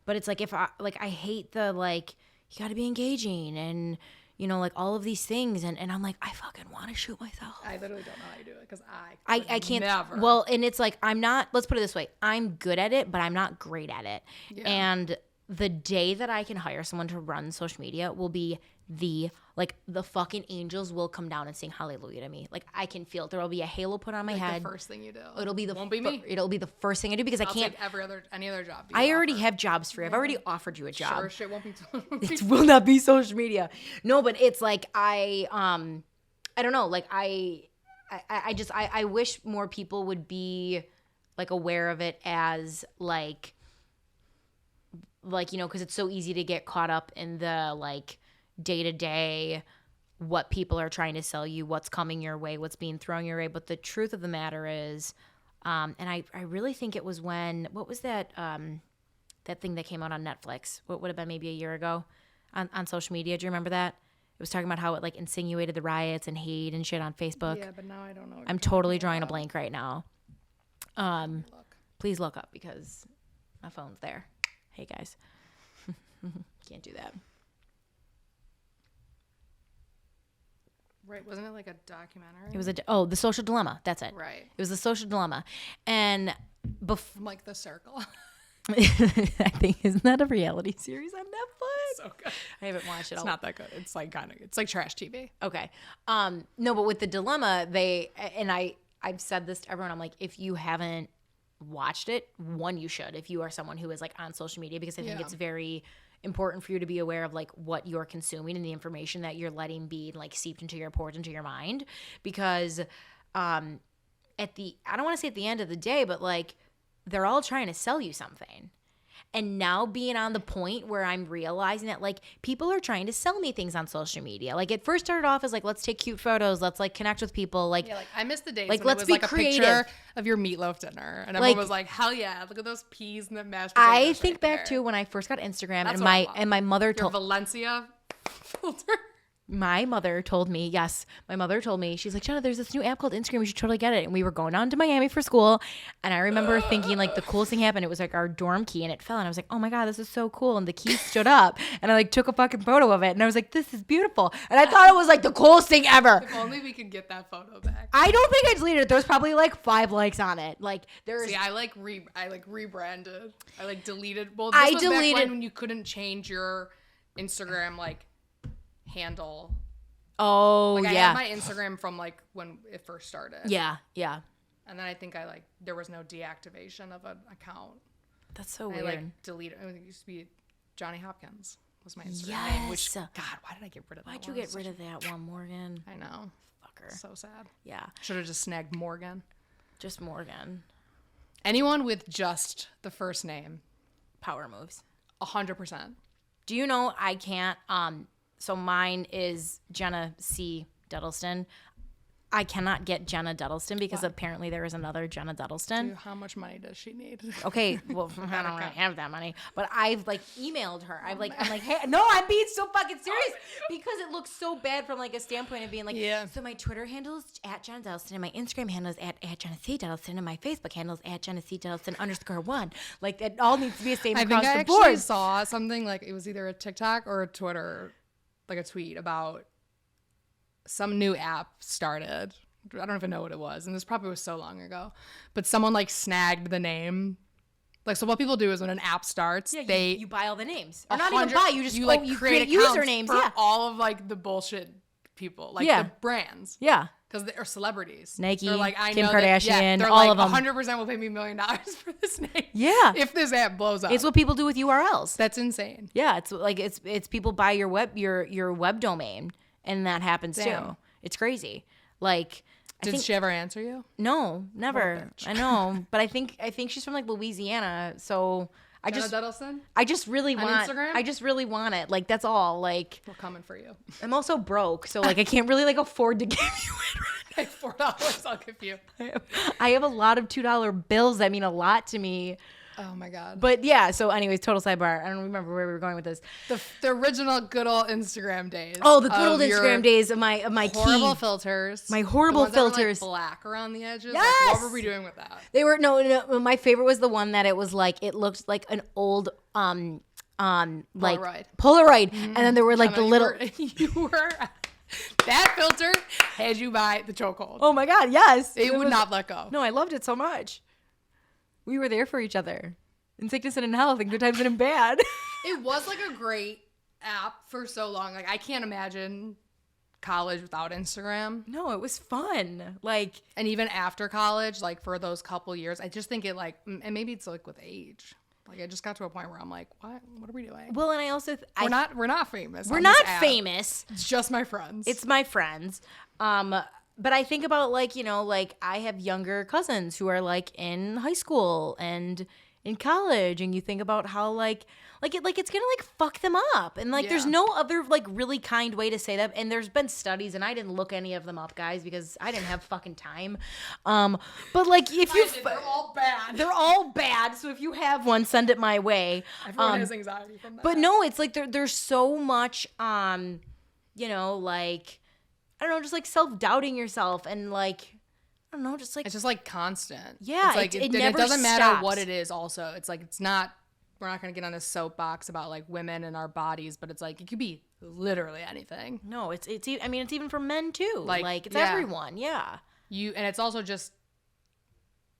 But it's like if I hate the like you got to be engaging and, you know, like all of these things, and I'm like, I fucking want to shoot myself. I literally don't know how you do it because I can't. Never. Well, and it's like I'm not. Let's put it this way: I'm good at it, but I'm not great at it. Yeah. And the day that I can hire someone to run social media will be the fucking angels will come down and sing hallelujah to me. Like I can feel it. There will be a halo put on my head. The first thing you do. It'll be Won't be me. It'll be the first thing I do because I can't. Take any other job. I already have jobs for you. I've already offered you a job. Sure, shit won't be. It will not be social media. No, but it's like I don't know. Like I wish more people would be like aware of it as like you know, because it's so easy to get caught up in the like day to day, what people are trying to sell you, what's coming your way, what's being thrown your way. But the truth of the matter is, and I really think it was what was that that thing that came out on Netflix? What would have been maybe a year ago on social media? Do you remember that? It was talking about how it like insinuated the riots and hate and shit on Facebook. Yeah, but now I don't know. I'm totally drawing a blank right now. Please look up because my phone's there. Hey guys, can't do that. Right, wasn't it like a documentary? It was The Social Dilemma. That's it. Right. It was The Social Dilemma, and like The Circle. I think isn't that a reality series on Netflix? So good. I haven't watched it. It's not that good. It's like it's like trash TV. Okay. No, but with The Dilemma, I've said this to everyone. I'm like, if you haven't watched it, you should. If you are someone who is like on social media, because I think important for you to be aware of like what you're consuming and the information that you're letting be like seeped into your pores, into your mind, because I don't want to say at the end of the day, but like they're all trying to sell you something. And now being on the point where I'm realizing that like people are trying to sell me things on social media. Like it first started off as like, let's take cute photos. Let's like connect with people. Like, yeah, like I miss the days like, when let's it was be like creative. a picture of your meatloaf dinner. And everyone was like, hell yeah, look at those peas and the mashed potatoes. I think right back there. to when I first got Instagram That's and my mother Your told Valencia filter. my mother told me, she's like, Jenna, there's this new app called Instagram. You should totally get it. And we were going on to Miami for school. And I remember thinking like the coolest thing happened. It was like our dorm key and it fell. And I was like, oh my God, this is so cool. And the key stood up and I like took a fucking photo of it. And I was like, this is beautiful. And I thought it was like the coolest thing ever. If only we could get that photo back. I don't think I deleted it. There's probably like 5 likes on it. Like there's. See, I rebranded. I like deleted. Well, I this was back deleted when you couldn't change your Instagram like handle. Oh Like I yeah. had my Instagram from like when it first started. Yeah. And then I think there was no deactivation of an account. That's so I weird. like deleted. It used to be Johnny Hopkins was my Instagram Yes. name. Which God, why did I get rid of that? Why'd you get rid of that one, Morgan? I know. Fucker. So sad. Yeah. Should have just snagged Morgan. Just Morgan. Anyone with just the first name, Power moves. 100%. Do you know I can't so mine is Jenna C. Duddleston. I cannot get Jenna Duddleston because apparently there is another Jenna Duddleston. Dude, how much money does she need? Okay, well, I don't really have that money, but I've like emailed her. I'm like, hey, no, I'm being so fucking serious because it looks so bad from like a standpoint of being like, Yeah. So my Twitter handle is @Jenna Duddleston and my Instagram handle is at Jenna C. Duddleston and my Facebook handle is @Jenna C. Duddleston _1. Like it all needs to be the same I across think I the actually board. saw something like it was either a TikTok or a Twitter, like a tweet about some new app started. I don't even know what it was, and this probably was so long ago. But someone like snagged the name. Like, so what people do is when an app starts, Yeah, they you buy all the names. Or not even buy, you just you create accounts usernames. for Yeah. all of like the bullshit people, like Yeah. the brands. Yeah. Because they are celebrities. Nike, they're like, I Kim know that- Kardashian, they're all like, of them. 100% will pay me $1 million for this name. Yeah. If this app blows up. It's what people do with URLs. That's insane. Yeah, it's like it's people buy your web domain and that happens Damn. too. It's crazy. Like Did she ever answer you? no, never. bitch. I know, but I think she's from like Louisiana, so Jenna Duddleston? I just really On want Instagram? I just really want it. Like that's all. Like We're coming for you. I'm also broke, so like I can't really like afford to give you it. Like $4, I'll give you. I have a lot of $2 bills that mean a lot to me. Oh my God. But yeah, so anyways, total sidebar. I don't remember where we were going with this. The original good old Instagram days. Oh, the good old of your Instagram days of my horrible key. filters. My horrible The ones that were, like, filters. black around the edges. Yes! Like, what were we doing with that? They were no. My favorite was the one that it was like it looked like an old like Polaroid, and then there were like Jenna, the little. You were that filter had you by the chokehold. Oh my God! Yes, It would was- not let go. No, I loved it so much. We were there for each other in sickness and in health, in good times and in bad. It was like a great app for so long. Like I can't imagine college without Instagram. No, it was fun. Like And even after college, like for those couple years, I just think it like, and maybe it's like with age. Like I just got to a point where I'm like, what are we doing? well, and I also We're not famous. we're on not this app. famous. It's just my friends. It's my friends. But I think about like, you know, like I have younger cousins who are like in high school and in college, and you think about how like it's gonna like fuck them up, and like there's Yeah. no other like really kind way to say that. And there's been studies, and I didn't look any of them up, guys, because I didn't have fucking time. But like if you they're all bad. they're all bad, so if you have one, send it my way. Everyone has anxiety from that. But no, it's like there's so much you know, like I don't know, just like self-doubting yourself and like I don't know, just like it's just like constant. Yeah, it's like it and never it doesn't matter stops. what it is. Also, it's like it's not. We're not gonna get on this soapbox about like women and our bodies, but it's like it could be literally anything. no, I mean it's even for men too. Like it's yeah. everyone, yeah. And it's also just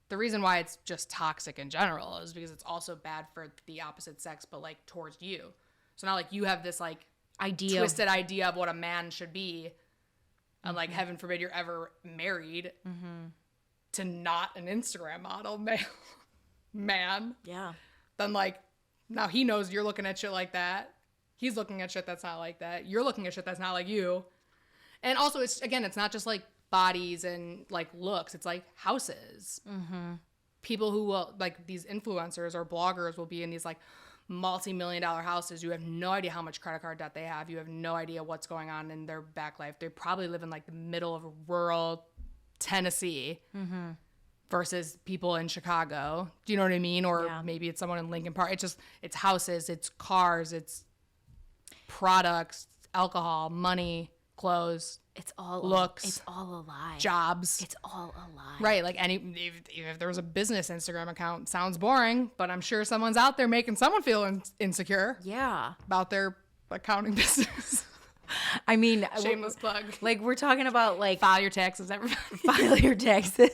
the reason why it's just toxic in general is because it's also bad for the opposite sex, but like towards you. So now like you have this like Idea. twisted idea of what a man should be, and like heaven forbid you're ever married to not an Instagram model man, Yeah. then like Now he knows you're looking at shit like that. He's looking at shit that's not like that. You're looking at shit that's not like you. And also, it's not just like bodies and like looks. It's like houses. Mm-hmm. People who will, like these influencers or bloggers will be in these like multi-million-dollar houses. You have no idea how much credit card debt they have. You have no idea what's going on in their back life. They probably live in like the middle of rural Tennessee. Mm-hmm. Versus people in Chicago. Do you know what I mean? Or maybe it's someone in Lincoln Park. It's houses, it's cars, it's products, alcohol, money, clothes. It's all looks. It's all a lie. Jobs. It's all a lie. Right. Like if there was a business Instagram account, sounds boring, but I'm sure someone's out there making someone feel insecure. Yeah. About their accounting business. I mean, shameless plug. Like we're talking about like file your taxes, everybody. File your taxes.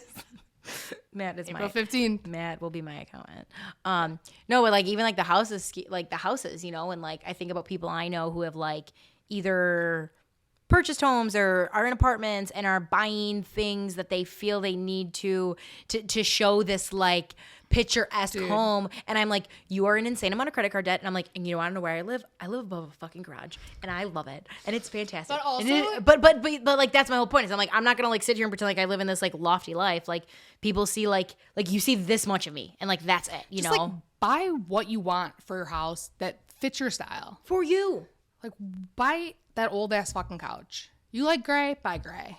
Matt is April 15th. Matt will be my accountant. No, but like even like the houses, you know, and like I think about people I know who have like either purchased homes or are in apartments and are buying things that they feel they need to show this like picturesque home. And I'm like, you are an insane amount of credit card debt. And I'm like, and you want to know where I live? I live above a fucking garage and I love it. And it's fantastic. But also, but like, that's my whole point is I'm like, I'm not going to like sit here and pretend like I live in this like lofty life. Like people see like you see this much of me and like, that's it, you know? Like, buy what you want for your house that fits your style. For you. Like buy that old ass fucking couch. You like gray? Buy gray.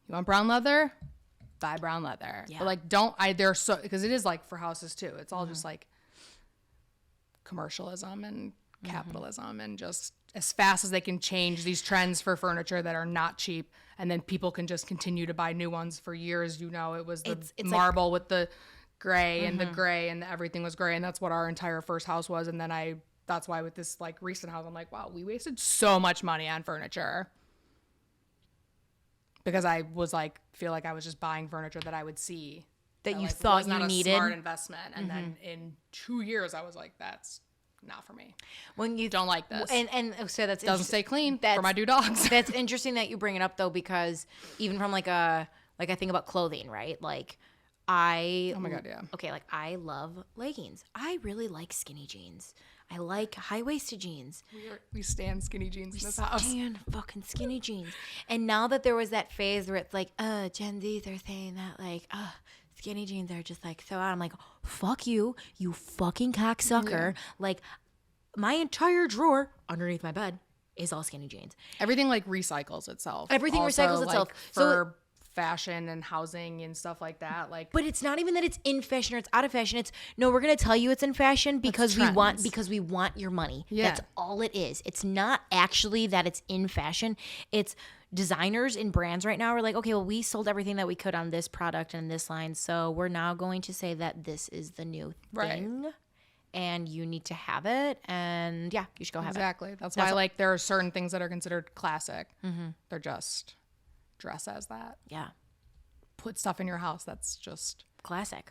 You want brown leather? Buy brown leather. Yeah. But like because it is like for houses too. It's all just like commercialism and capitalism and just as fast as they can change these trends for furniture that are not cheap, and then people can just continue to buy new ones for years. You know, it was the it's marble with the gray and the gray and everything was gray, and that's what our entire first house was. And then that's why with this like recent house, I'm like, wow, we wasted so much money on furniture. Because I was like, feel like I was just buying furniture that I would see that you like, thought was you not needed. A smart investment, and then in 2 years, I was like, that's not for me. When you don't like this, and so that's doesn't stay clean for my 2 dogs. That's interesting that you bring it up though, because even from like I think about clothing, right? Like oh my god, yeah. Okay, like I love leggings. I really like skinny jeans. I like high-waisted jeans. We stand skinny jeans in this house. We stand fucking skinny jeans. And now that there was that phase where it's like, Gen Zs are saying that, like, skinny jeans are just like so out. I'm like, fuck you, you fucking cocksucker. Yeah. Like, my entire drawer underneath my bed is all skinny jeans. Everything like recycles itself. Everything also, recycles itself. Like, for fashion and housing and stuff like that, like, but it's not even that it's in fashion or it's out of fashion. It's no, we're gonna tell you it's in fashion because we want your money. Yeah. That's all it is. It's not actually that it's in fashion. It's designers and brands right now are like, okay, well, we sold everything that we could on this product and this line, so we're now going to say that this is the new thing. Right. And you need to have it, and yeah, you should go have it. Exactly. That's why like there are certain things that are considered classic. They're just dress as that. Yeah. Put stuff in your house that's just classic.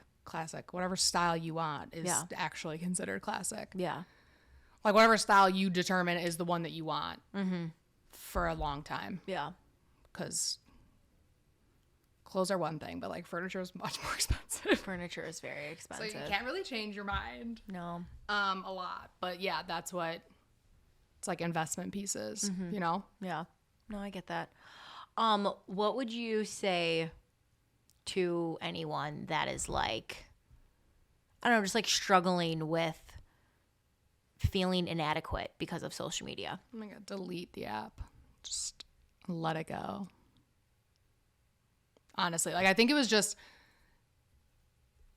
Whatever style you want is actually considered classic. Yeah. Like whatever style you determine is the one that you want for a long time. Yeah. Because clothes are one thing, but like furniture is much more expensive. Furniture is very expensive. So you can't really change your mind. No. A lot. But yeah, that's what it's like, investment pieces, you know? Yeah. No, I get that. What would you say to anyone that is like, I don't know, just like struggling with feeling inadequate because of social media? Oh my god, delete the app. Just let it go. Honestly, like I think it was just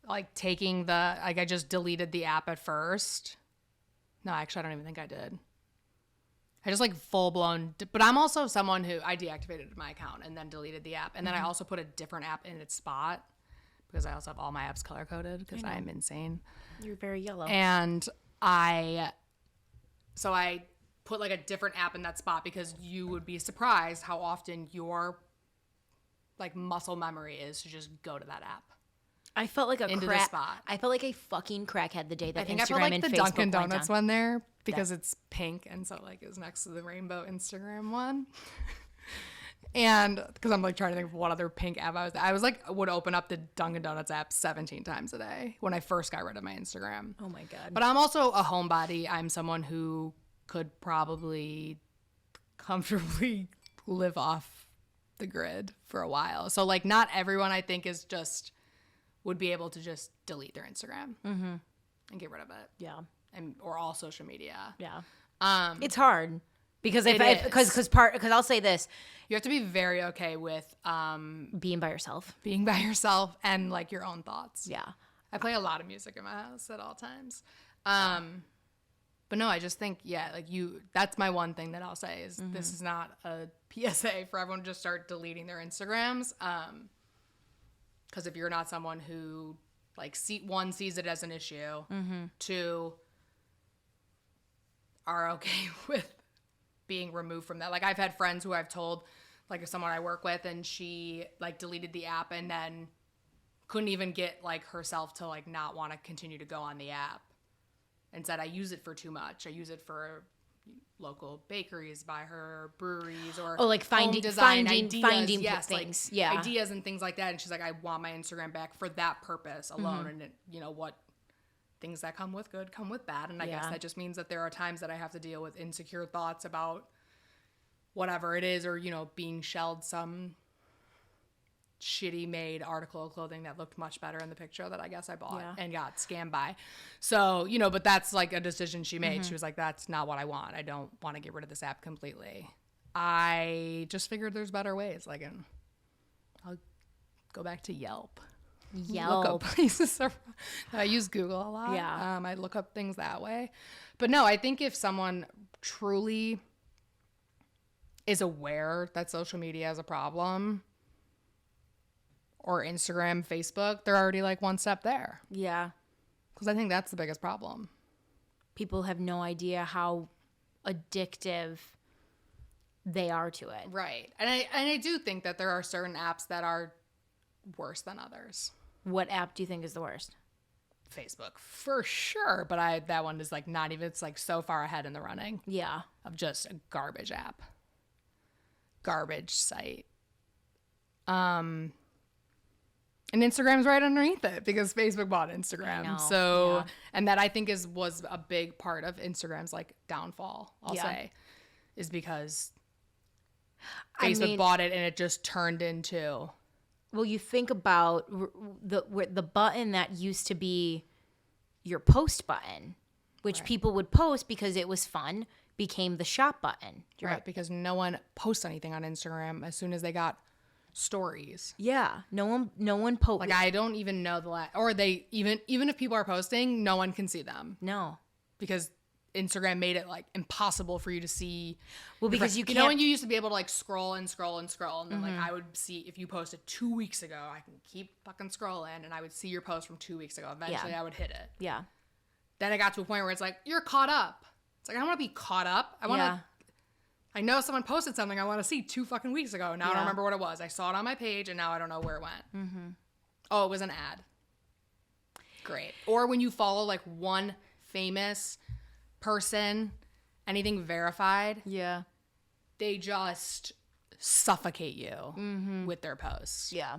like taking I just deleted the app at first. No, actually, I don't even think I did. I just like full blown, but I'm also someone who I deactivated my account and then deleted the app. And then I also put a different app in its spot because I also have all my apps color coded because I'm insane. You're very yellow. And so I put like a different app in that spot because you would be surprised how often your like muscle memory is to just go to that app. I felt like spot. I felt like a fucking crackhead the day that I think Instagram I put like and the Facebook Dunkin' went Donuts on. one there because it's pink, and so like it was next to the rainbow Instagram one. And because I'm like trying to think of what other pink app I was like, would open up the Dunkin' Donuts app 17 times a day when I first got rid of my Instagram. Oh my God. But I'm also a homebody. I'm someone who could probably comfortably live off the grid for a while. So like not everyone I think is just would be able to just delete their Instagram and get rid of it. Yeah. And or all social media. Yeah. It's hard because because I'll say this, you have to be very okay with being by yourself. being by yourself and like your own thoughts. Yeah. I play a lot of music in my house at all times. But no, I just think, like that's my one thing that I'll say is this is not a PSA for everyone to just start deleting their Instagrams. Because if you're not someone who like sees it as an issue, two, are okay with being removed from that. Like I've had friends who I've told, like someone I work with, and she like deleted the app and then couldn't even get like herself to like not want to continue to go on the app, and said I use it for too much. I use it for local bakeries by her, breweries, or like finding yes, things, like ideas and things like that. And she's like, I want my Instagram back for that purpose alone. And it, what things that come with good come with bad. And I guess that just means that there are times that I have to deal with insecure thoughts about whatever it is, or being shelled some shitty made article of clothing that looked much better in the picture that I guess I bought and got scammed by. So, but that's like a decision she made. She was like, that's not what I want. I don't want to get rid of this app completely. I just figured there's better ways. Like, I'll go back to Yelp. Look up places. I use Google a lot. Yeah. I look up things that way. But no, I think if someone truly is aware that social media is a problem, or Instagram, Facebook, they're already like one step there. Yeah. Because I think that's the biggest problem. People have no idea how addictive they are to it. Right. And I do think that there are certain apps that are worse than others. What app do you think is the worst? Facebook, for sure. But that one is like not even, it's like so far ahead in the running. Yeah. Of just a garbage app. Garbage site. And Instagram's right underneath it because Facebook bought Instagram. So, and that I think was a big part of Instagram's like downfall, I'll say, is because Facebook bought it and it just turned into. Well, you think about the button that used to be your post button, which people would post because it was fun, became the shop button. Right, because no one posts anything on Instagram as soon as they got stories. Yeah, no one posts. Like I don't even know or they even if people are posting, no one can see them. No, because Instagram made it like impossible for you to see. Well, because you can't. When you used to be able to like scroll and scroll and scroll, and then like I would see if you posted 2 weeks ago, I can keep fucking scrolling, and I would see your post from 2 weeks ago. Eventually, I would hit it. Yeah. Then I got to a point where it's like you're caught up. It's like I don't want to be caught up. I want to. I know someone posted something I want to see 2 fucking weeks ago. Now I don't remember what it was. I saw it on my page, and now I don't know where it went. Oh, it was an ad. Great. Or when you follow like one famous person, anything verified, they just suffocate you with their posts. Yeah.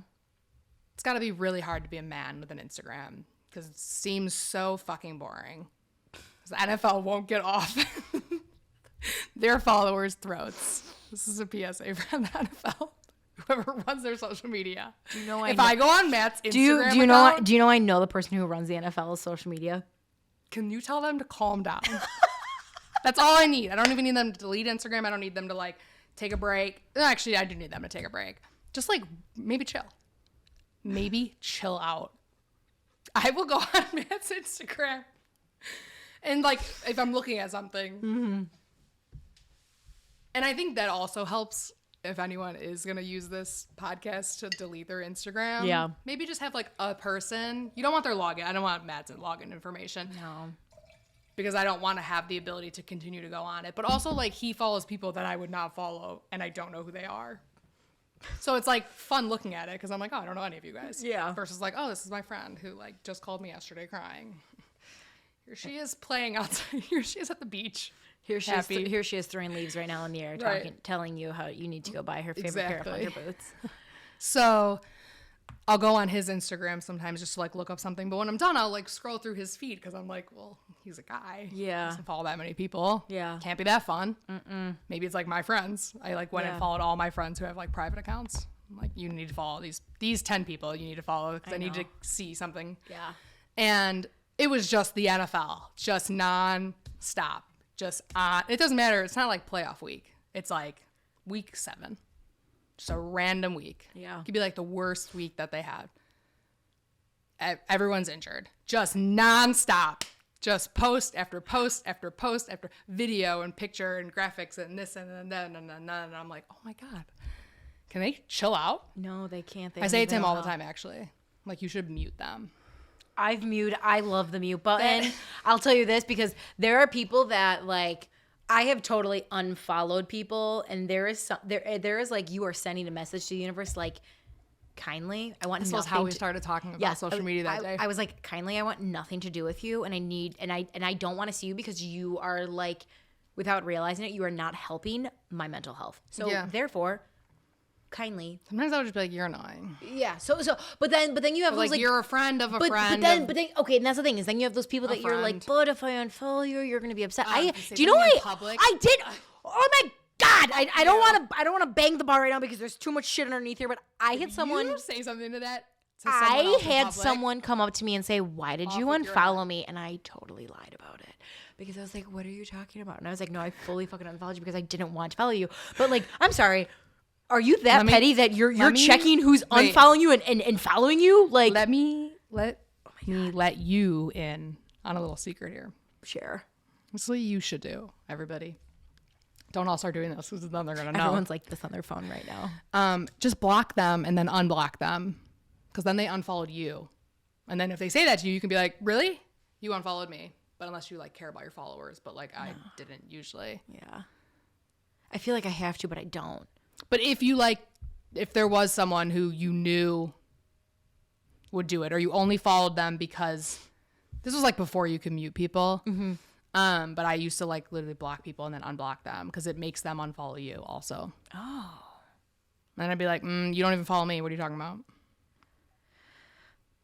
It's got to be really hard to be a man with an Instagram because it seems so fucking boring. The NFL won't get off their followers' throats. This is a PSA from the NFL. Whoever runs their social media. I go on Matt's Instagram account, do you know I know the person who runs the NFL's social media? Can you tell them to calm down? That's all I need. I don't even need them to delete Instagram. I don't need them to like take a break. Actually, I do need them to take a break. Just like maybe chill. Maybe chill out. I will go on Matt's Instagram. And like if I'm looking at something. And I think that also helps if anyone is going to use this podcast to delete their Instagram. Yeah. Maybe just have like a person. You don't want their login. I don't want Matt's login information. No. Because I don't want to have the ability to continue to go on it. But also like he follows people that I would not follow and I don't know who they are. So it's like fun looking at it because I'm like, oh, I don't know any of you guys. Yeah. Versus like, oh, this is my friend who like just called me yesterday crying. Here she is playing outside. Here she is at the beach. Here she happy. is. Here she is throwing leaves right now in the air, telling you how you need to go buy her favorite pair of hunter boots. So I'll go on his Instagram sometimes just to like look up something. But when I'm done, I'll like scroll through his feed because I'm like, well, he's a guy. Yeah. He doesn't follow that many people. Yeah. Can't be that fun. Maybe it's like my friends. I like went and followed all my friends who have like private accounts. I'm like, you need to follow these 10 people you need to follow because I need to see something. Yeah. And it was just the NFL, just non-stop, just on. It doesn't matter. It's not like playoff week. It's like week 7. Just a random week. Yeah. It could be like the worst week that they had. Everyone's injured. Just nonstop. Just post after post after post after video and picture and graphics and this and that and I'm like, oh my God. Can they chill out? No, they can't. I say it to him all the time, actually. I'm like, you should mute them. I love the mute button. I'll tell you this because there are people that like I have totally unfollowed people, and there is like you are sending a message to the universe like kindly. I want This was how we started talking about social media that day. I was like, kindly, I want nothing to do with you, and I don't want to see you because you are like, without realizing it, you are not helping my mental health. So therefore, kindly. Sometimes I would just be like, you're annoying. Yeah. But then you have those like you're a friend of a friend. But then okay, and that's the thing is then you have those people that you're like, but if I unfollow you, you're gonna be upset. Do you know what I did? Oh my God! I don't want to bang the bar right now because there's too much shit underneath here. But I had someone you say something to that. I had someone come up to me and say, "Why did you unfollow me?" And I totally lied about it because I was like, "What are you talking about?" And I was like, "No, I fully fucking unfollowed you because I didn't want to follow you." But like, I'm sorry. Are you that petty that you're checking who's unfollowing you and following you? Like, let me let you in on a little secret here. Share. This is what you should do, everybody. Don't all start doing this because then they're gonna know. Everyone's like this on their phone right now. Just block them and then unblock them because then they unfollowed you. And then if they say that to you, you can be like, really? You unfollowed me. But unless you like care about your followers, but like I didn't usually. Yeah. I feel like I have to, but I don't. But if there was someone who you knew would do it, or you only followed them because this was like before you could mute people. Mm-hmm. But I used to like literally block people and then unblock them because it makes them unfollow you also. Oh. And I'd be like, you don't even follow me. What are you talking about?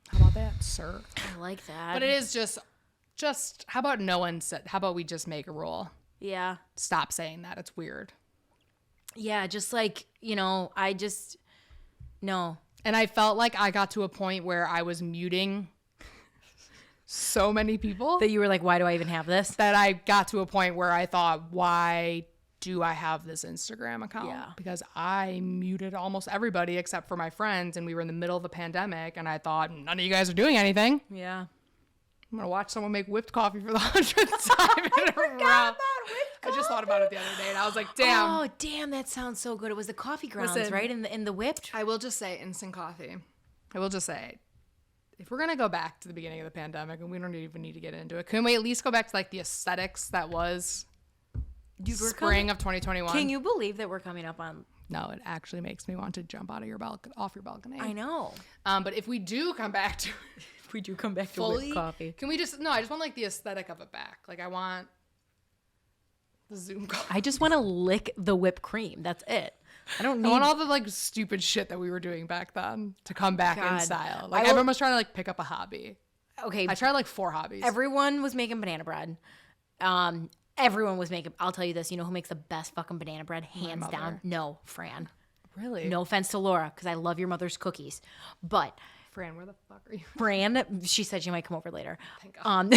How about that, sir? I like that. But it is just how about no one said, how about we just make a rule? Yeah. Stop saying that. It's weird. Yeah, just like, no. And I felt like I got to a point where I was muting so many people. That you were like, why do I even have this? That I got to a point where I thought, why do I have this Instagram account? Yeah. Because I muted almost everybody except for my friends, and we were in the middle of a pandemic, and I thought, none of you guys are doing anything. Yeah. I'm going to watch someone make whipped coffee for the 100th time in a row. I just thought about it the other day, and I was like, damn. Oh, damn, that sounds so good. It was the coffee grounds, right? In the whipped? I will just say instant coffee. I will just say, if we're going to go back to the beginning of the pandemic, and we don't even need to get into it, can we at least go back to like the aesthetics that was spring of 2021? Can you believe that we're coming up on... No, it actually makes me want to jump out of off your balcony. I know. But if we do come back to if we do come back to fully, whipped coffee. Can we just... No, I just want like the aesthetic of it back. Like I want the Zoom call. I just want to lick the whipped cream. That's it. I don't need... I want all the like stupid shit that we were doing back then to come back in style. Like everyone everyone was trying to like pick up a hobby. Okay. I tried like 4 hobbies. Everyone was making banana bread. Everyone was making... I'll tell you this. You know who makes the best fucking banana bread? Hands down. No, Fran. Really? No offense to Laura, because I love your mother's cookies. But... Fran, where the fuck are you? Fran, she said she might come over later. Thank God.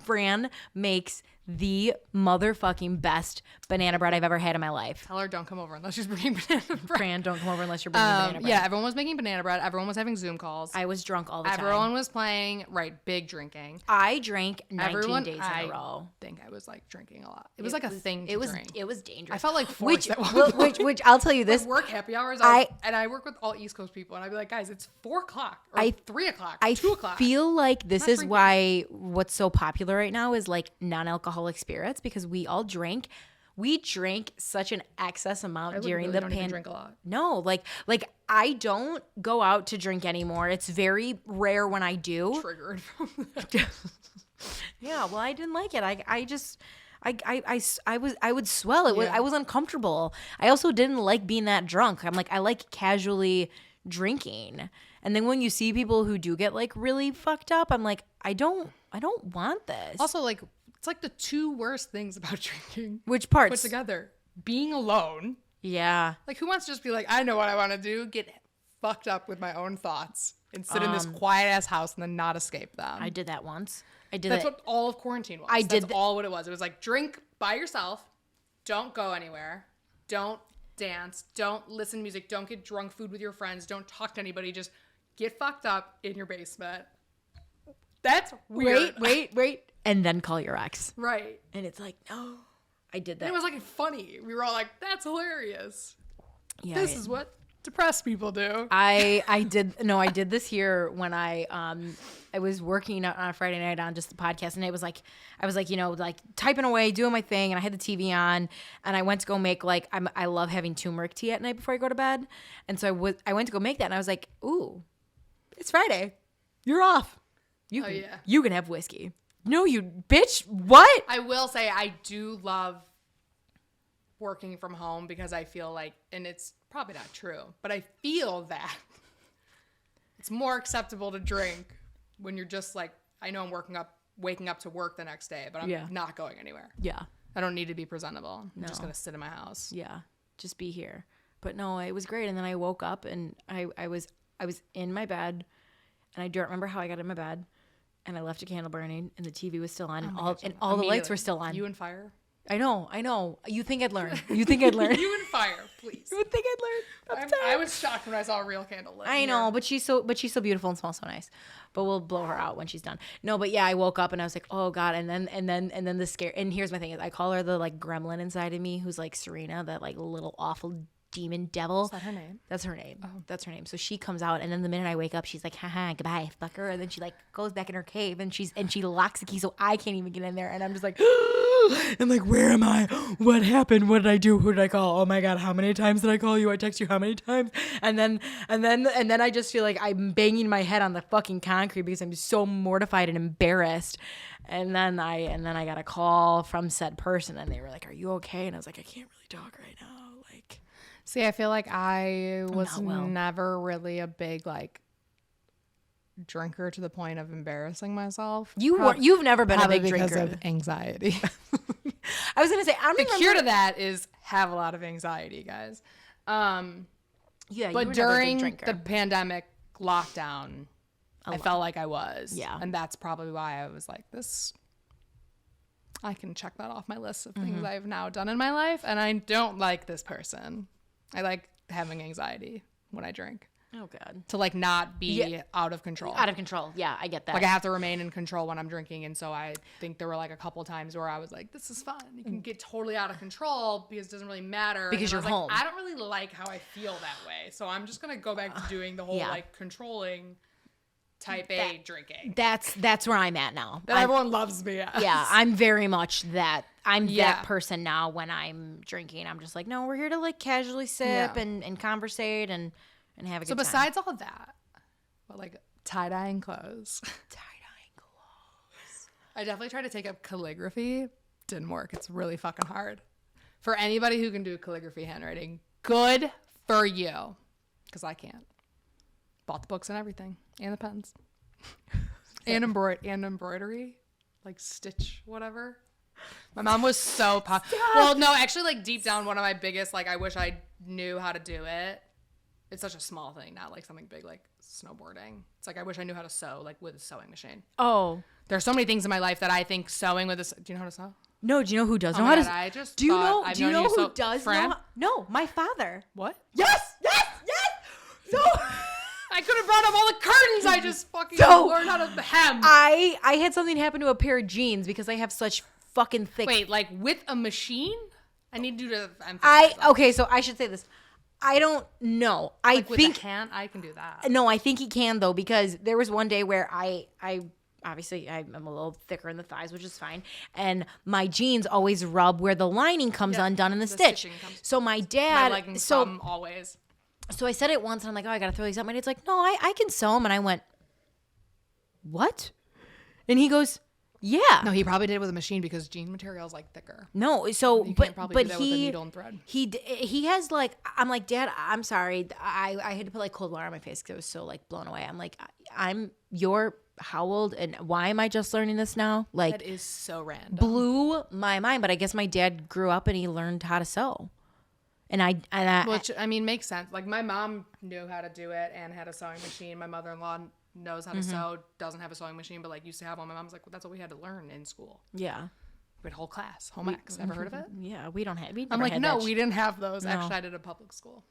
Fran makes the motherfucking best banana bread I've ever had in my life. Tell her don't come over unless she's bringing banana bread. Fran, don't come over unless you're bringing banana bread. Yeah, everyone was making banana bread. Everyone was having Zoom calls. I was drunk all the time. Everyone was playing, big drinking. I drank 19 days in a row. I think I was like drinking a lot. It was like a thing to drink. It was dangerous. I felt like forced at one point. Which I'll tell you this. Like work happy hours. And I work with all East Coast people. And I'd be like, guys, it's 4 o'clock or 3 o'clock. I 2 o'clock. feel like this is why what's so popular right now is like non-alcoholic spirits because we all drink. We drank such an excess amount during the pandemic. Drink a lot. No, like I don't go out to drink anymore. It's very rare when I do. Triggered. Yeah, well, I didn't like it. I I would swell. I was uncomfortable. I also didn't like being that drunk. I'm like, I like casually drinking. And then when you see people who do get like really fucked up, I'm like, I don't want this. Also, like, it's like the two worst things about drinking. Which parts? Put together. Being alone. Yeah. Like, who wants to just be like, I know what I want to do, get fucked up with my own thoughts and sit in this quiet ass house and then not escape them. I did that once. That's what all of quarantine was. That's all what it was. It was like, drink by yourself. Don't go anywhere. Don't dance. Don't listen to music. Don't get drunk food with your friends. Don't talk to anybody. Just get fucked up in your basement. That's weird. Wait. And then call your ex. Right. And it's like, no, I did that. And it was like funny. We were all like, that's hilarious. Yeah, this is what depressed people do. I did this here when I was working on a Friday night on just the podcast, and I was like, like typing away, doing my thing, and I had the TV on, and I went to go make I love having turmeric tea at night before I go to bed, and so I went to go make that, and I was like, ooh, it's Friday, you're off, you can have whiskey. No, you bitch, what? I will say I do love working from home because I feel like, and it's probably not true, but I feel that it's more acceptable to drink when you're just like, I know I'm waking up to work the next day, but I'm not going anywhere. Yeah. I don't need to be presentable. I'm just going to sit in my house. Yeah. Just be here. But no, it was great. And then I woke up and I was in my bed, and I don't remember how I got in my bed, and I left a candle burning, and the TV was still on, and all the lights were still on. You and fire? I know. You think I'd learn. You think I'd learn. You and fire, please. You would think I'd learn. I was shocked when I saw a real candle lit. I know, but she's so beautiful and smells so nice. But we'll blow her out when she's done. No, but yeah, I woke up and I was like, oh God. And then the scare. And here's my thing is, I call her the like gremlin inside of me, who's like Serena, that like little awful demon devil. Is that her name? That's her name. Oh. That's her name. So she comes out, and then the minute I wake up, she's like, haha, goodbye, fucker. And then she like goes back in her cave, and she locks the key so I can't even get in there. And I'm just like, I'm like, where am I? What happened? What did I do? Who did I call? Oh my God, how many times did I call you? I text you how many times? And then I just feel like I'm banging my head on the fucking concrete because I'm so mortified and embarrassed. And then I got a call from said person, and they were like, are you okay? And I was like, I can't really talk right now. Like, see, I feel like I was never really a big like drinker to the point of embarrassing myself. You've never been a big drinker because of anxiety. I was gonna say, I don't the cure to that is have a lot of anxiety, guys. Yeah, but during the pandemic lockdown, I felt like I was. Yeah, and that's probably why I was like, this. I can check that off my list of things I've now done in my life, and I don't like this person. I like having anxiety when I drink. Oh God. To like not be out of control. Out of control. Yeah, I get that. Like I have to remain in control when I'm drinking, and so I think there were like a couple times where I was like, this is fun. You can get totally out of control because it doesn't really matter. Because you're home. Like, I don't really like how I feel that way. So I'm just going to go back to doing the whole like controlling type A drinking. That's where I'm at now. Everyone loves me as. Yeah, I'm very much that. I'm that person now when I'm drinking. I'm just like, no, we're here to like casually sip and conversate and have a good time. So besides all of that, but like tie-dyeing clothes. Tie-dyeing clothes. I definitely tried to take up calligraphy. Didn't work. It's really fucking hard. For anybody who can do calligraphy handwriting, good for you. Because I can't. Bought the books and everything. And the pens. and embroidery. Like stitch whatever. My mom was so well, no, actually like deep down one of my biggest, like I wish I knew how to do it. It's such a small thing, not like something big like snowboarding. It's like I wish I knew how to sew like with a sewing machine. Oh. There's so many things in my life that I think sewing with do you know how to sew? No, do you know who does know how to sew? I just do you know who does Fran? know? No, my father. What? Yes. So I could have brought up all the curtains. I just fucking learned how to hem. I had something happen to a pair of jeans because I have such fucking thick. Wait, like with a machine? I need you to emphasize okay, so I should say this. I don't know. I like think with a hand, I can do that. No, I think he can though, because there was one day where I obviously I'm a little thicker in the thighs, which is fine, and my jeans always rub where the lining comes undone in the stitch. So my dad, always. So I said it once, and I'm like, oh, I gotta throw these out. My dad's like, no, I can sew them, and I went, what? And he goes, Yeah. No, he probably did it with a machine because jean material is like thicker. No, so You but can't probably but do that with a needle and thread. he has like, I'm like, Dad, I'm sorry, I had to put like cold water on my face because I was so like blown away. I'm like, I'm you're how old and why am I just learning this now? Like, That is so random. blew my mind. But I guess my dad grew up and he learned how to sew, and I Which, I mean, makes sense. Like, my mom knew how to do it and had a sewing machine. My mother-in-law knows how to sew, doesn't have a sewing machine, but, like, used to have one. My mom's like, well, that's what we had to learn in school. yeah. We had a whole class, home ec. Ever heard of it? Yeah, we don't have. We I'm never like, had no, that we didn't have those. No. Actually, I did a public school.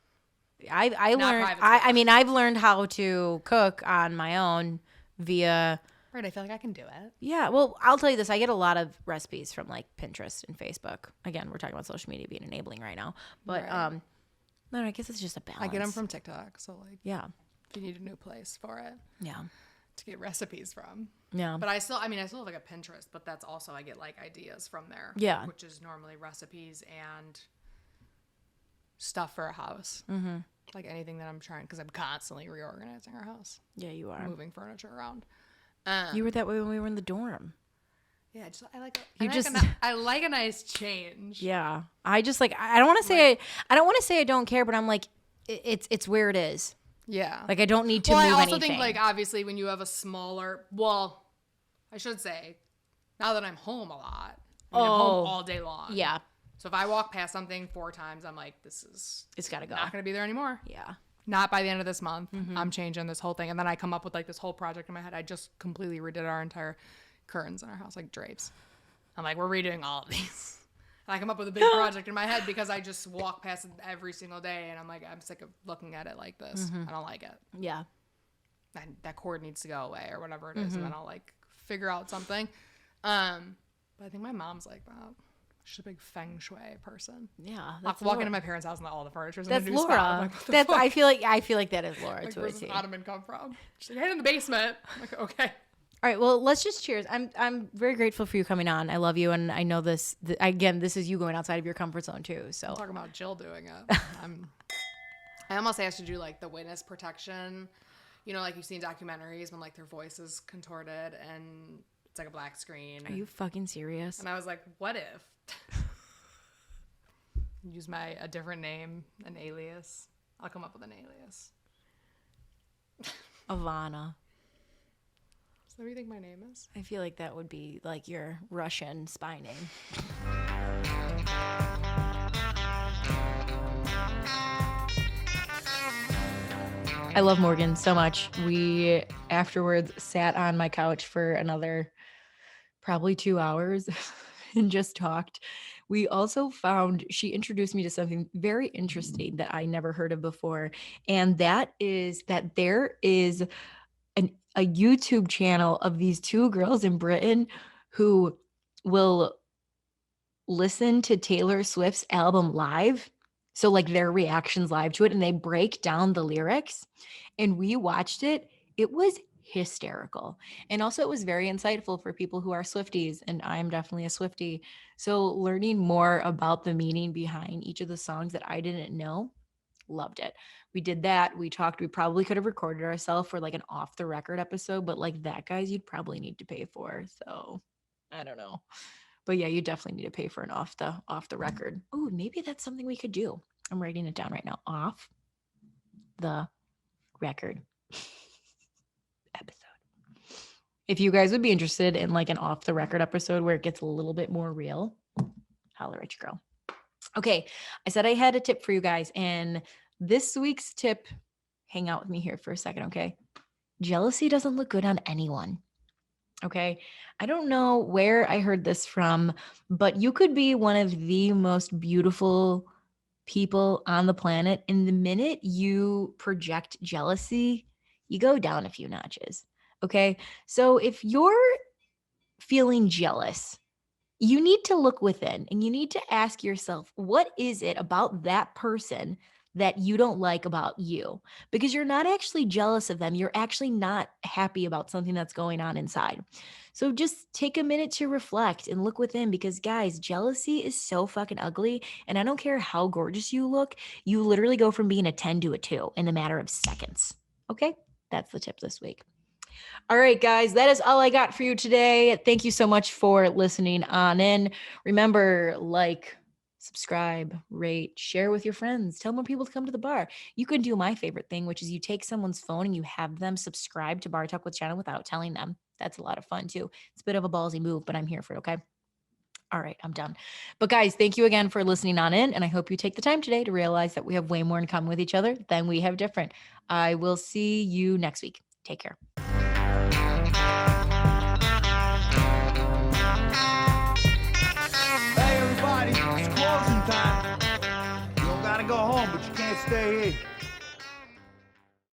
I Not learned. private I school. mean, I've learned how to cook on my own via. Right, I feel like I can do it. Yeah, well, I'll tell you this. I get a lot of recipes from like Pinterest and Facebook. Again, we're talking about social media being enabling right now, but Right. no, I guess it's just a balance. I get them from TikTok, so, like, Yeah, if you need a new place for it yeah, to get recipes from. yeah. But I still have like a Pinterest, but that's also, I get like ideas from there. Yeah. Which is normally recipes and stuff for a house. Mm-hmm. Like anything that I'm trying, because I'm constantly reorganizing our house, Yeah, you are. moving furniture around. You were that way when we were in the dorm. Yeah, I like You I like a nice change. Yeah, I just like. I don't want to say. I don't want to say I don't care, but I'm like, it's where it is. Yeah. Like I don't need to well, move I also anything. think like obviously when you have a smaller, well, I should say, now that I'm home a lot, I'm home all day long. Yeah, So if I walk past something 4 times, I'm like, it's got to go. not going to be there anymore. Yeah. Not by the end of this month. I'm changing this whole thing. And then I come up with like this whole project in my head. I just completely redid our entire curtains in our house, like drapes. I'm like, we're redoing all of these. And I come up with a big project in my head because I just walk past it every single day. And I'm like, I'm sick of looking at it like this. I don't like it. Yeah. And that cord needs to go away or whatever it is. And then I'll like figure out something. But I think my mom's like that. She's a big feng shui person. Yeah. I'll walk into my parents' house and all the furniture's in That's a new spot. I'm Laura. like, what the That's fuck? I feel like that is Laura Like, to a where's T. this ottoman come from? She's like, hey, in the basement. I'm like, okay. All right, well, let's just cheers. I'm very grateful for you coming on. I love you, and I know this. Again, this is you going outside of your comfort zone too. So I'm talking about Jill doing it. I almost asked to do like the witness protection. You know, like you've seen documentaries when like their voice is contorted and it's like a black screen. are you fucking serious? And I was like, what if? Use a different name, an alias. I'll come up with an alias. Ivana. Is that what you think my name is? I feel like that would be like your Russian spy name. I love Morgan so much. We afterwards sat on my couch for another probably 2 hours and just talked. We also found she introduced me to something very interesting that I never heard of before. And that is that there is a YouTube channel of these 2 girls in Britain who will listen to Taylor Swift's album live. So like their reactions live to it, and they break down the lyrics. And we watched it. It was hysterical. And also it was very insightful for people who are Swifties, and I'm definitely a Swiftie. So learning more about the meaning behind each of the songs that I didn't know, loved it. We did that. We talked. We probably could have recorded ourselves for like an off the record episode, but like that, guys, you'd probably need to pay for. So I don't know. But yeah, you definitely need to pay for an off the record. Oh, maybe that's something we could do. I'm writing it down right now. Off the record episode. If you guys would be interested in like an off the record episode where it gets a little bit more real, holler at your girl. Okay, I said I had a tip for you guys, and this week's tip, hang out with me here for a second, okay? Jealousy doesn't look good on anyone. Okay. I don't know where I heard this from, but you could be one of the most beautiful people on the planet. And the minute you project jealousy, you go down a few notches. Okay. So if you're feeling jealous, you need to look within and you need to ask yourself, what is it about that person that you don't like about you? Because you're not actually jealous of them. You're actually not happy about something that's going on inside. So just take a minute to reflect and look within, because guys, jealousy is so fucking ugly. And I don't care how gorgeous you look, you literally go from being a 10 to a 2 in a matter of seconds. Okay, that's the tip this week. All right, guys, that is all I got for you today. Thank you so much for listening on in. Remember, like, subscribe, rate, share with your friends. Tell more people to come to the bar. You can do my favorite thing, which is you take someone's phone and you have them subscribe to Bar Talk with Channel without telling them. That's a lot of fun too. It's a bit of a ballsy move, but I'm here for it. Okay. All right, I'm done. But guys, thank you again for listening on in. And I hope you take the time today to realize that we have way more in common with each other than we have different. I will see you next week. Take care.